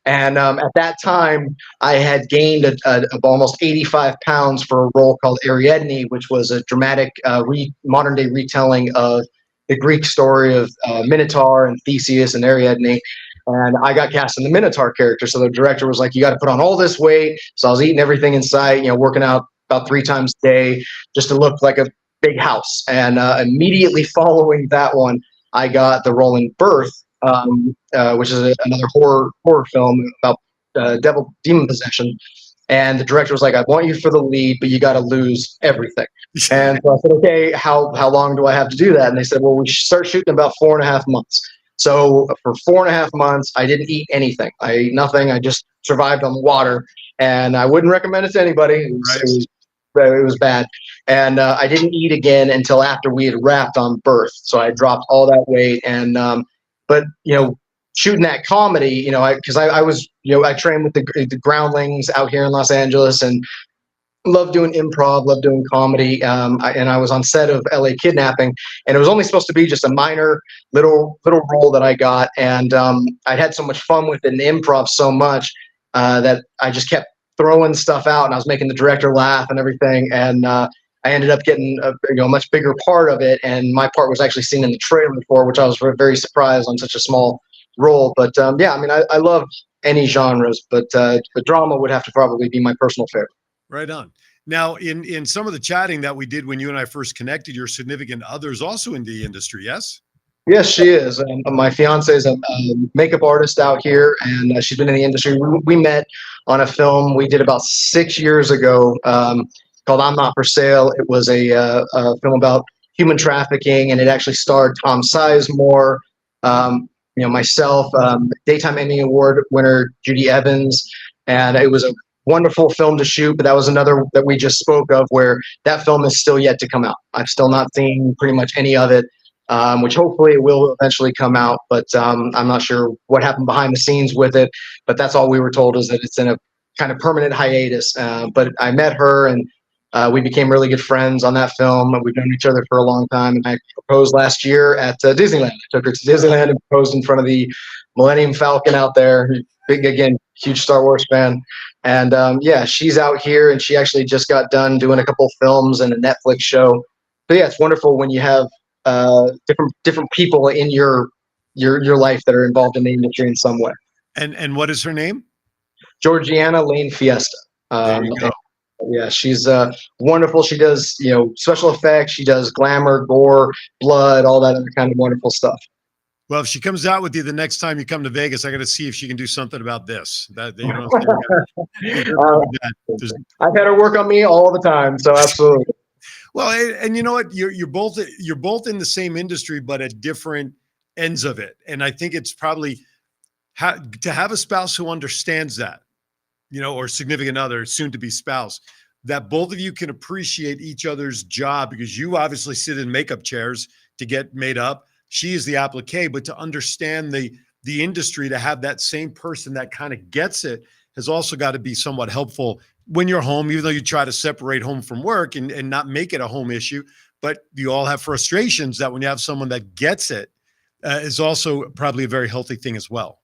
Speaker 5: And at that time, I had gained almost 85 pounds for a role called Ariadne, which was a dramatic modern day retelling of the Greek story of Minotaur and Theseus and Ariadne. And I got cast in the Minotaur character. So the director was like, you got to put on all this weight. So I was eating everything in sight, working out about 3 times a day just to look like a big house. And immediately following that one, I got the role in Birth, which is another horror film about demon possession. And the director was like, I want you for the lead, but you got to lose everything. And so I said, okay, how long do I have to do that? And they said, well, we start shooting about 4.5 months. So for 4.5 months, I didn't eat anything. I ate nothing. I just survived on water, and I wouldn't recommend it to anybody. It was bad. And I didn't eat again until after we had wrapped on Birth. So I dropped all that weight. And but shooting that comedy, because I was I trained with the Groundlings out here in Los Angeles, and love doing improv, love doing comedy. And I was on set of L.A. Kidnapping, and it was only supposed to be just a minor little role that I got. And I'd had so much fun with it and improv so much that I just kept throwing stuff out, and I was making the director laugh and everything. And I ended up getting a much bigger part of it, and my part was actually seen in the trailer for, which I was very surprised on such a small role. But yeah, I mean, I love any genres, but drama would have to probably be my personal favorite.
Speaker 2: Right on. Now, in some of the chatting that we did when you and I first connected, your significant other's also in the industry, yes?
Speaker 5: Yes, she is. My fiance is a makeup artist out here, and she's been in the industry. We met on a film we did about 6 years ago called I'm Not For Sale. It was a film about human trafficking, and it actually starred Tom Sizemore, myself, Daytime Emmy Award winner Judy Evans, and it was a wonderful film to shoot. But that was another that we just spoke of, where that film is still yet to come out. I've still not seen pretty much any of it, which hopefully it will eventually come out. But I'm not sure what happened behind the scenes with it. But that's all we were told, is that it's in a kind of permanent hiatus. But I met her, and we became really good friends on that film. We've known each other for a long time. And I proposed last year at Disneyland. I took her to Disneyland and proposed in front of the Millennium Falcon out there. Big, again, huge Star Wars fan. And yeah, she's out here, and she actually just got done doing a couple films and a Netflix show. So yeah, it's wonderful when you have different people in your life that are involved in the industry in some way.
Speaker 2: And what is her name?
Speaker 5: Georgiana Lane Fiesta.
Speaker 2: There you go.
Speaker 5: Yeah, she's wonderful. She does special effects. She does glamour, gore, blood, all that other kind of wonderful stuff.
Speaker 2: Well, if she comes out with you the next time you come to Vegas, I got to see if she can do something about this. I've
Speaker 5: had her work on me all the time, so absolutely.
Speaker 2: Well, and you know what? You're both in the same industry, but at different ends of it. And I think it's probably to have a spouse who understands that, or significant other, soon to be spouse, that both of you can appreciate each other's job, because you obviously sit in makeup chairs to get made up. She is the applique, but to understand the industry, to have that same person that kind of gets it, has also got to be somewhat helpful when you're home, even though you try to separate home from work and not make it a home issue. But you all have frustrations that when you have someone that gets it, is also probably a very healthy thing as well.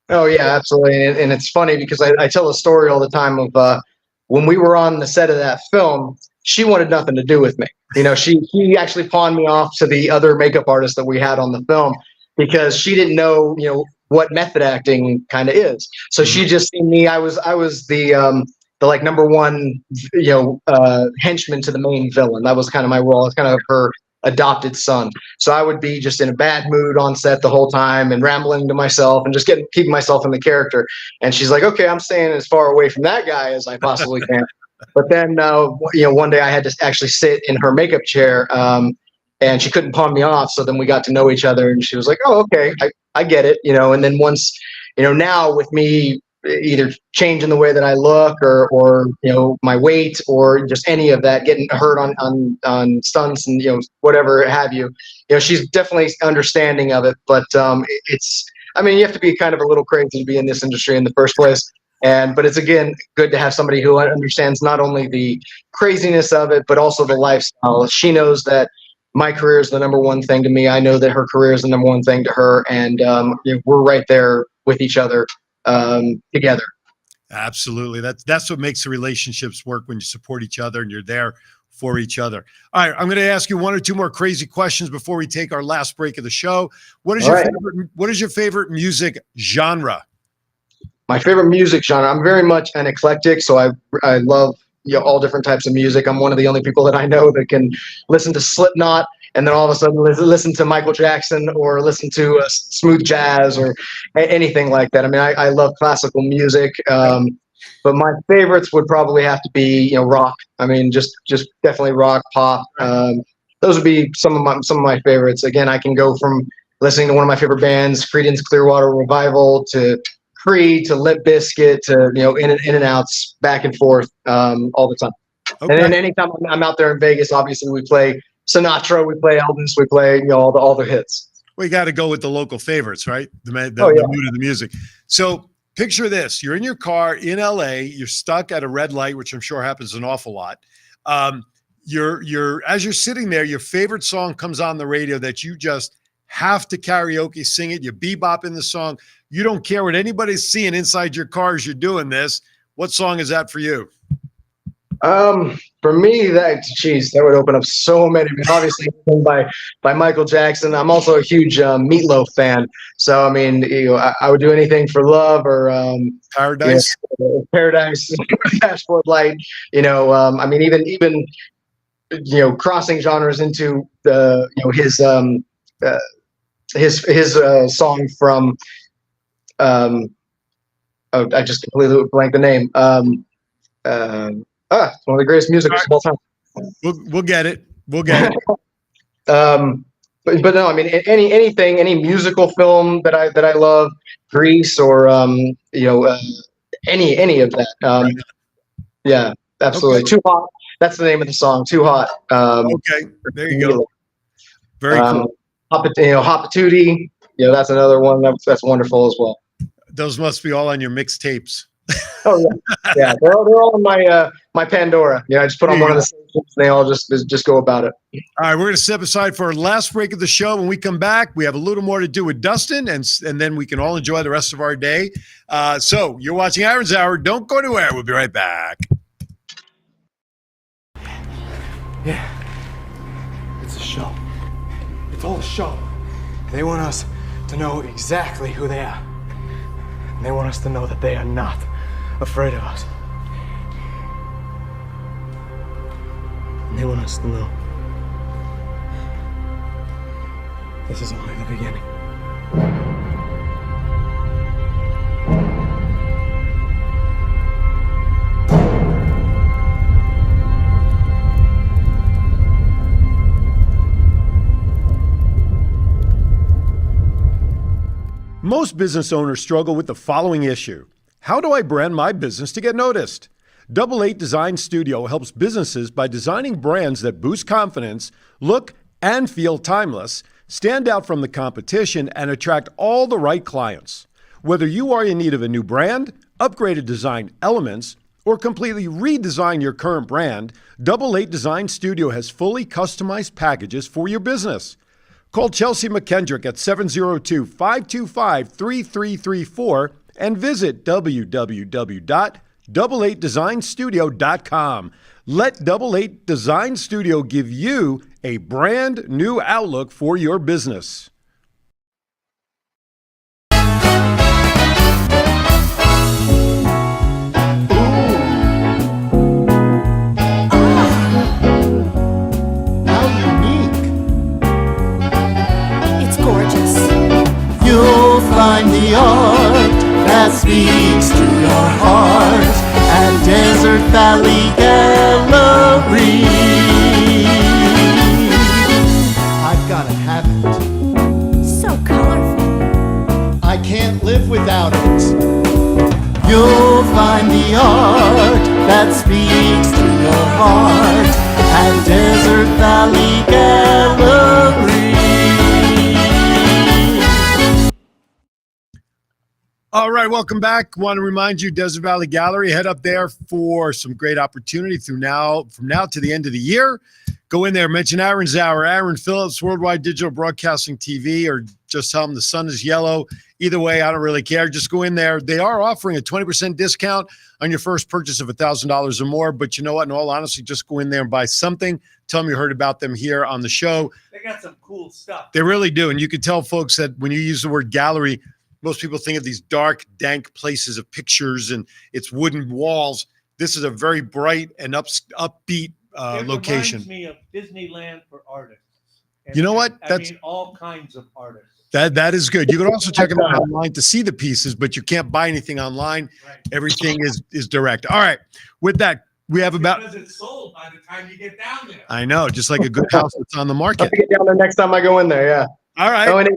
Speaker 2: Oh, yeah, absolutely. And it's funny because I tell a story all the time of when we were on the set of that film, she wanted nothing to do with me. She actually pawned me off to the other makeup artist that we had on the film, because she didn't know, what method acting kind of is. So she just seen me. I was the like number one, henchman to the main villain. That was kind of my role. It's kind of her adopted son. So I would be just in a bad mood on set the whole time and rambling to myself and just keeping myself in the character. And she's like, okay, I'm staying as far away from that guy as I possibly can. But then, one day I had to actually sit in her makeup chair, and she couldn't pawn me off. So then we got to know each other, and she was like, oh, okay, I get it. And then once, now with me
Speaker 5: either changing the way that I look or my weight or just any of that, getting hurt on stunts and whatever have you. She's definitely understanding of it, but you have to be kind of a little crazy to be in this industry in the first place. But it's, again, good to have somebody who understands not only the craziness of it, but also the lifestyle. She knows that my career is the number one thing to me. I know that her career is the number one thing to her, and we're right there with each other together.
Speaker 2: Absolutely. That's what makes the relationships work, when you support each other and you're there for each other. All right, I'm going to ask you one or two more crazy questions before we take our last break of the show. What is your favorite music genre?
Speaker 5: My favorite music genre, I'm very much an eclectic, so I love all different types of music. I'm one of the only people that I know that can listen to Slipknot and then all of a sudden listen to Michael Jackson or listen to smooth jazz or anything like that. I love classical music, but my favorites would probably have to be rock. Just definitely rock, pop. Those would be some of my favorites. Again, I can go from listening to one of my favorite bands, Creedence Clearwater Revival, to Creed, to Limp Bizkit, to in and outs, back and forth all the time. Okay. And then anytime I'm out there in Vegas, obviously we play Sinatra, we play Elvis, we play all the hits.
Speaker 2: We got to go with the local favorites, right? The mood of the music. So picture this: you're in your car in LA, you're stuck at a red light, which I'm sure happens an awful lot. You're as you're sitting there, your favorite song comes on the radio that you just have to karaoke sing it. You bebop in the song. You don't care what anybody's seeing inside your car as you're doing this. What song is that for you?
Speaker 5: For me, that would open up so many. Obviously, by Michael Jackson. I'm also a huge Meatloaf fan. So I would do anything for love or
Speaker 2: Paradise.
Speaker 5: Paradise, Dashboard Light. Even crossing genres into his song from. I just completely blanked the name. It's one of the greatest musicals of all time.
Speaker 2: We'll get it. We'll get it.
Speaker 5: But no, any musical film that I love, Grease or any of that.
Speaker 2: Right.
Speaker 5: Yeah, absolutely. Okay. Too Hot. That's the name of the song. Too Hot.
Speaker 2: Okay, there you go. Very cool.
Speaker 5: Hot Patootie. That's another one that's wonderful as well.
Speaker 2: Those must be all on your mixtapes.
Speaker 5: Oh yeah, they're all on my Pandora. I just put on one of the stations, and they all just go about it.
Speaker 2: All right, we're going to step aside for our last break of the show. When we come back, we have a little more to do with Dustin, and then we can all enjoy the rest of our day. So you're watching Aaron's Hour. Don't go anywhere. We'll be right back.
Speaker 9: Yeah, it's a show. It's all a show. They want us to know exactly who they are. And they want us to know that they are not afraid of us. And they want us to know this is only the beginning.
Speaker 2: Most business owners struggle with the following issue. How do I brand my business to get noticed? Double 8 Design Studio helps businesses by designing brands that boost confidence, look and feel timeless, stand out from the competition, and attract all the right clients. Whether you are in need of a new brand, upgraded design elements, or completely redesign your current brand, Double 8 Design Studio has fully customized packages for your business. Call Chelsea McKendrick at 702-525-3334 and visit www.double8designstudio.com. Let Double 8 Design Studio give you a brand new outlook for your business.
Speaker 10: Find the art that speaks to your heart at Desert Valley Gallery. I've gotta have it. So colorful. I can't live without it. You'll find the art that speaks to your heart at Desert Valley Gallery.
Speaker 2: All right, welcome back. Want to remind you, Desert Valley Gallery, head up there for some great opportunity from now to the end of the year. Go in there, mention Aaron's Hour, Aaron Phillips, Worldwide Digital Broadcasting TV, or just tell them the sun is yellow. Either way, I don't really care. Just go in there. They are offering a 20% discount on your first purchase of $1,000 or more. But you know what? In all honesty, just go in there and buy something. Tell them you heard about them here on the show.
Speaker 3: They got some cool stuff.
Speaker 2: They really do. And you can tell folks that when you use the word gallery, most people think of these dark, dank places of pictures and it's wooden walls. This is a very bright and upbeat location.
Speaker 3: It reminds me of Disneyland for artists. And,
Speaker 2: you know what?
Speaker 3: I mean, all kinds of artists.
Speaker 2: That is good. You can also check them out online to see the pieces, but you can't buy anything online.
Speaker 3: Right.
Speaker 2: Everything is direct. All right. With that, we have about.
Speaker 3: Because it's sold by the time you get down there.
Speaker 2: I know, just like a good house that's on the market.
Speaker 5: I'll get down there next time I go in there. Yeah.
Speaker 2: All right.
Speaker 5: Oh, and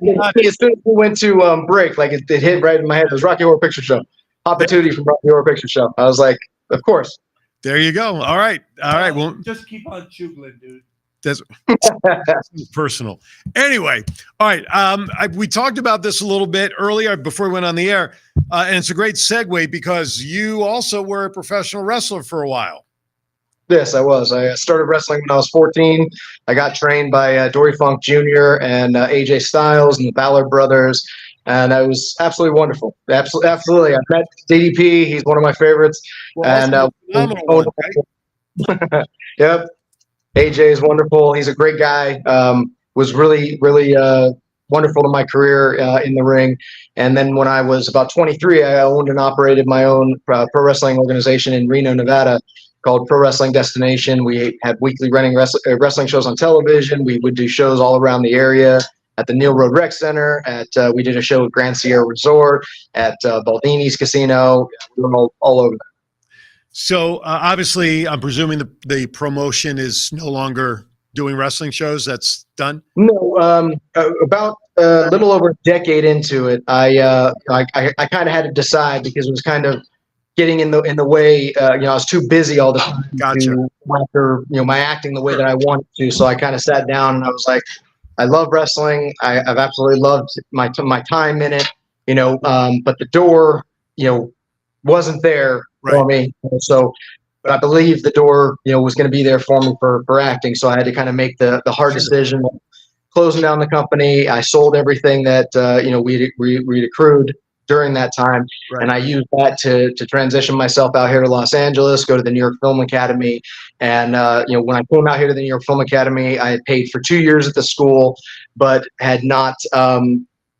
Speaker 5: as soon as we went to break, like it hit right in my head. It was Rocky Horror Picture Show. Opportunity from Rocky Horror Picture Show. I was like, of course.
Speaker 2: There you go. All right. Well,
Speaker 3: just keep on chugling, dude.
Speaker 2: That's personal. Anyway, all right. We talked about this a little bit earlier before we went on the air, and it's a great segue because you also were a professional wrestler for a while.
Speaker 5: Yes, I was. I started wrestling when I was 14. I got trained by Dory Funk Jr. and AJ Styles and the Balor brothers, and it was absolutely wonderful. Absolutely. I met DDP. He's one of my favorites.
Speaker 2: Well,
Speaker 5: and yep. AJ is wonderful. He's a great guy. Was really, really wonderful to my career in the ring. And then when I was about 23, I owned and operated my own pro wrestling organization in Reno, Nevada, called Pro Wrestling Destination. We had weekly running wrestling shows on television. We would do shows all around the area at the Neal Road Rec Center. We did a show at Grand Sierra Resort, at Baldini's Casino. We were all over.
Speaker 2: So obviously, I'm presuming the promotion is no longer doing wrestling shows. That's done.
Speaker 5: No, about a little over a decade into it, I kind of had to decide because it was kind of getting in the way. I was too busy all the time to after my acting the way that I wanted to. So I kind of sat down and I was like, I love wrestling. I've absolutely loved my time in it. But the door, wasn't there for me. So I believe the door, was going to be there for me for acting. So I had to kind of make the hard decision of closing down the company. I sold everything that, we'd accrued during that time. Right. And I used that to transition myself out here to Los Angeles, go to the New York Film Academy. And, when I came out here to the New York Film Academy, I had paid for 2 years at the school, but had not,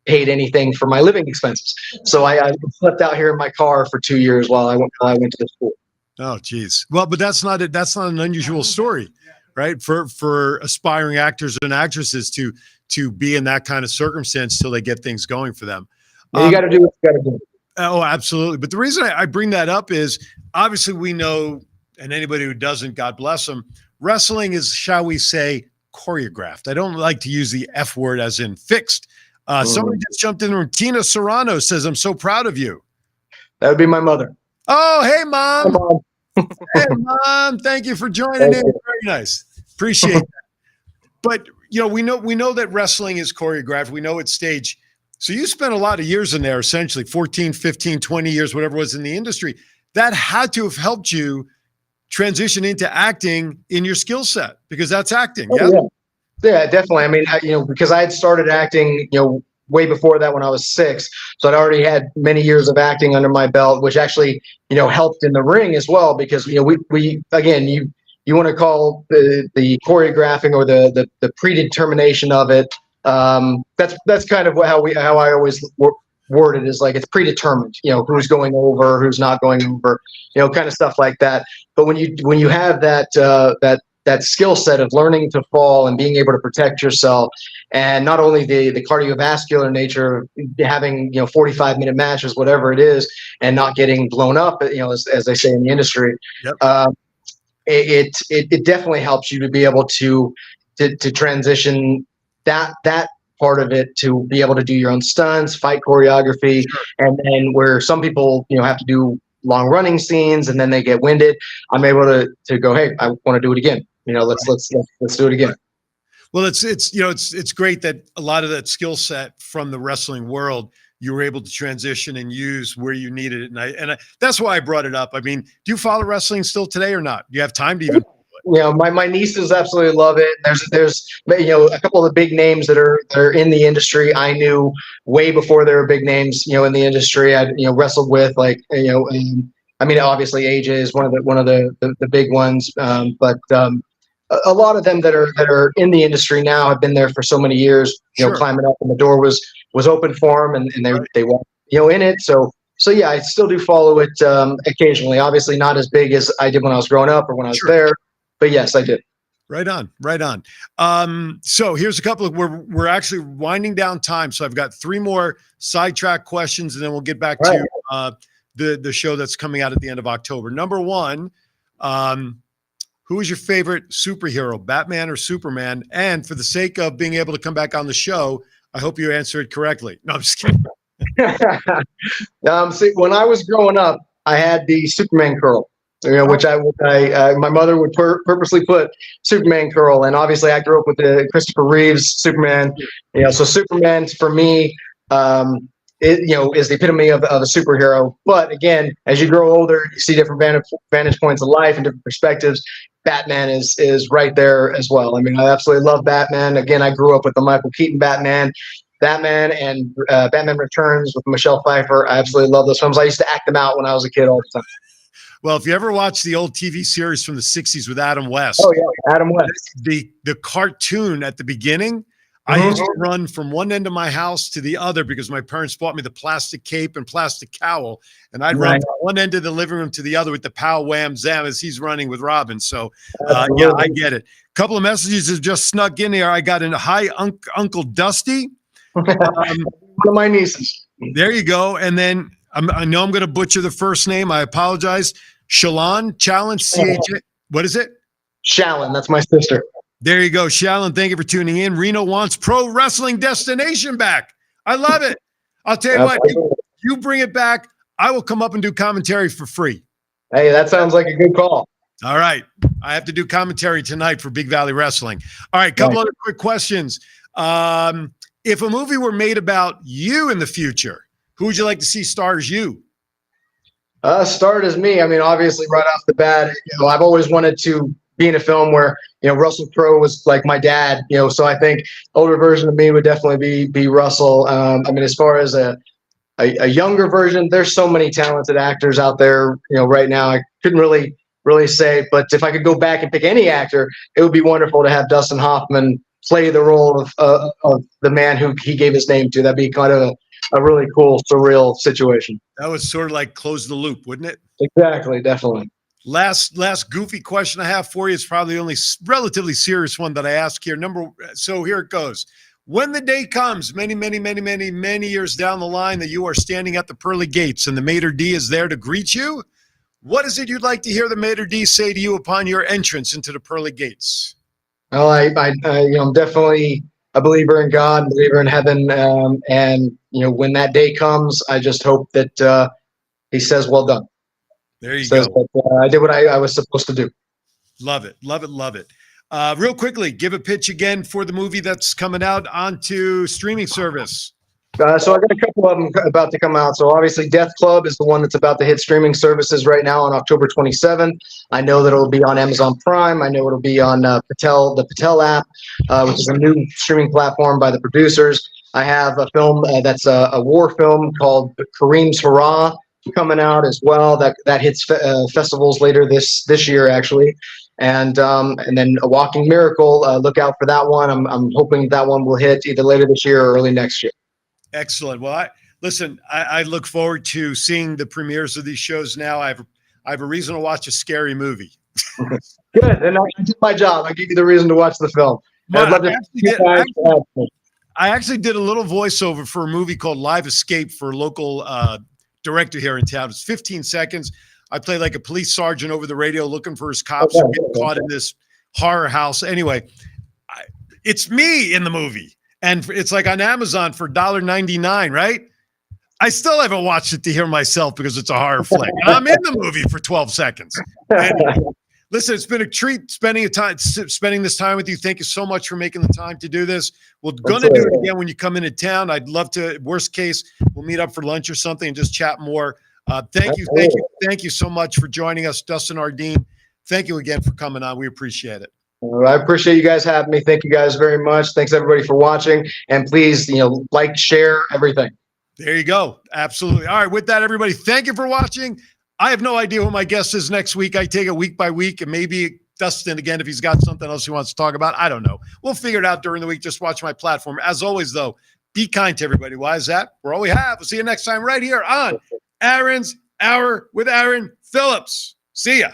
Speaker 5: paid anything for my living expenses. So I slept out here in my car for 2 years while I went to the school.
Speaker 2: Oh, geez. Well, but that's not an unusual story, right? For aspiring actors and actresses to be in that kind of circumstance till they get things going for them.
Speaker 5: You got to do what you got to do.
Speaker 2: Oh, absolutely. But the reason I bring that up is obviously we know, and anybody who doesn't, God bless them, wrestling is, shall we say, choreographed. I don't like to use the F word as in fixed. Somebody just jumped in room. Tina Serrano says, I'm so proud of you.
Speaker 5: That would be my mother.
Speaker 2: Oh, hey, Mom.
Speaker 5: Hey, Mom.
Speaker 2: Hey, Mom. Thank you for joining in. Very nice. Appreciate that. But, we know that wrestling is choreographed. We know it's staged. So you spent a lot of years in there, essentially 14, 15, 20 years, whatever it was in the industry. That had to have helped you transition into acting in your skill set because that's acting.
Speaker 5: Oh, yeah. Yeah, definitely. I mean, because I had started acting, way before that when I was 6. So I'd already had many years of acting under my belt, which actually, helped in the ring as well. Because, we again, you want to call the choreographing or the predetermination of it. That's kind of how I always word it is like it's predetermined, who's going over, who's not going over, kind of stuff like that. But when you have that skill set of learning to fall and being able to protect yourself, and not only the cardiovascular nature of having 45-minute matches, whatever it is, and not getting blown up, as they say in the industry, it definitely helps you to be able to transition that part of it to be able to do your own stunts, fight choreography, and then where some people have to do long running scenes and then they get winded, I'm able to go, hey, I want to do it again. Let's do it again.
Speaker 2: Well, it's great that a lot of that skill set from the wrestling world you were able to transition and use where you needed it. And that's why I brought it up. I mean, do you follow wrestling still today or not? Do you have time to even?
Speaker 5: My nieces absolutely love it. There's a couple of the big names that are in the industry. I knew way before there were big names, in the industry. I wrestled with obviously AJ is one of the big ones, but a lot of them that are in the industry now have been there for so many years.
Speaker 2: Sure.
Speaker 5: Climbing up, and the door was open for them, and they walked in it. So yeah, I still do follow it occasionally. Obviously, not as big as I did when I was growing up or when I was there, but yes, I did.
Speaker 2: Right on. So here's a couple of we're actually winding down time. So I've got 3 more sidetrack questions, and then we'll get back to the show that's coming out at the end of October. Number 1. Who is your favorite superhero, Batman or Superman? And for the sake of being able to come back on the show, I hope you answer it correctly. No, I'm just kidding.
Speaker 5: See, when I was growing up, I had the Superman curl, which my mother would purposely put Superman curl, and obviously I grew up with the Christopher Reeves Superman. So Superman for me, is the epitome of a superhero. But again, as you grow older, you see different vantage points of life and different perspectives. Batman is right there as well. I mean, I absolutely love Batman. Again, I grew up with the Michael Keaton Batman and Batman Returns with Michelle Pfeiffer. I absolutely love those films. I used to act them out when I was a kid all the time.
Speaker 2: Well, if you ever watched the old TV series from the 60s with Adam West.
Speaker 5: Oh, yeah, Adam West.
Speaker 2: The cartoon at the beginning, I used to run from one end of my house to the other because my parents bought me the plastic cape and plastic cowl, and I'd run from one end of the living room to the other with the pow wham zam as he's running with Robin. So, yeah, I get it. A couple of messages have just snuck in here. I got in. Hi, Uncle Dusty.
Speaker 5: One of my nieces.
Speaker 2: There you go. And then I know I'm going to butcher the first name. I apologize. Shalon, Challenge, C-H-A. What is it?
Speaker 5: Shallon. That's my sister.
Speaker 2: There you go, Shallon. Thank you for tuning in. Reno wants Pro Wrestling Destination back. I love it. I'll tell you what, you bring it back, I will come up and do commentary for free.
Speaker 5: Hey, that sounds like a good call.
Speaker 2: All right. I have to do commentary tonight for Big Valley Wrestling. All right, couple other quick questions. If a movie were made about you in the future, who would you like to see star as you?
Speaker 5: Starred as me. I mean, obviously, right off the bat, I've always wanted to be in a film where Russell Crowe was like my dad. So I think older version of me would definitely be Russell. I mean, as far as a younger version, there's so many talented actors out there. Right now, I couldn't really say. But if I could go back and pick any actor, it would be wonderful to have Dustin Hoffman play the role of the man who he gave his name to. That'd be kind of a really cool, surreal situation.
Speaker 2: That was sort of like close the loop, wouldn't it?
Speaker 5: Exactly, definitely.
Speaker 2: Last goofy question I have for you is probably the only relatively serious one that I ask here. So here it goes. When the day comes, many years down the line, that you are standing at the pearly gates and the maitre d' is there to greet you, what is it you'd like to hear the maitre d' say to you upon your entrance into the pearly gates?
Speaker 5: Well, I'm definitely a believer in God, a believer in heaven, and when that day comes, I just hope that he says, "Well done."
Speaker 2: There you go.
Speaker 5: I did what I was supposed to do.
Speaker 2: Love it. Real quickly, give a pitch again for the movie that's coming out onto streaming service.
Speaker 5: So I got a couple of them about to come out. So obviously Death Club is the one that's about to hit streaming services right now on October 27th. I know that it'll be on Amazon Prime. I know it'll be on the Patel app, which is a new streaming platform by the producers. I have a film that's a war film called Kareem's Hurrah coming out as well. That hits festivals later this year actually. And then A Walking Miracle, look out for that one. I'm hoping that one will hit either later this year or early next year.
Speaker 2: Excellent. Well, I look forward to seeing the premieres of these shows now. I have a reason to watch a scary movie.
Speaker 5: Good. And I did my job. I gave you the reason to watch the film.
Speaker 2: I actually did a little voiceover for a movie called Live Escape for a local director here in town. It's 15 seconds. I play like a police sergeant over the radio looking for his cops who get caught in this horror house. Anyway, it's me in the movie. And it's like on Amazon for $1.99, right? I still haven't watched it to hear myself because it's a horror flick. And I'm in the movie for 12 seconds. Anyway, listen, it's been a treat spending this time with you. Thank you so much for making the time to do this. We're going to do it again when you come into town. I'd love to, worst case, we'll meet up for lunch or something and just chat more. Thank you so much for joining us, Dustin Ardine. Thank you again for coming on. We appreciate it.
Speaker 5: Well, I appreciate you guys having me. Thank you guys very much. Thanks everybody for watching. And please, like, share, everything.
Speaker 2: There you go. Absolutely. All right. With that, everybody, thank you for watching. I have no idea who my guest is next week. I take it week by week, and maybe Dustin again if he's got something else he wants to talk about. I don't know. We'll figure it out during the week. Just watch my platform. As always, though, be kind to everybody. Why is that? We're all we have. We'll see you next time right here on Aaron's Hour with Aaron Phillips. See ya.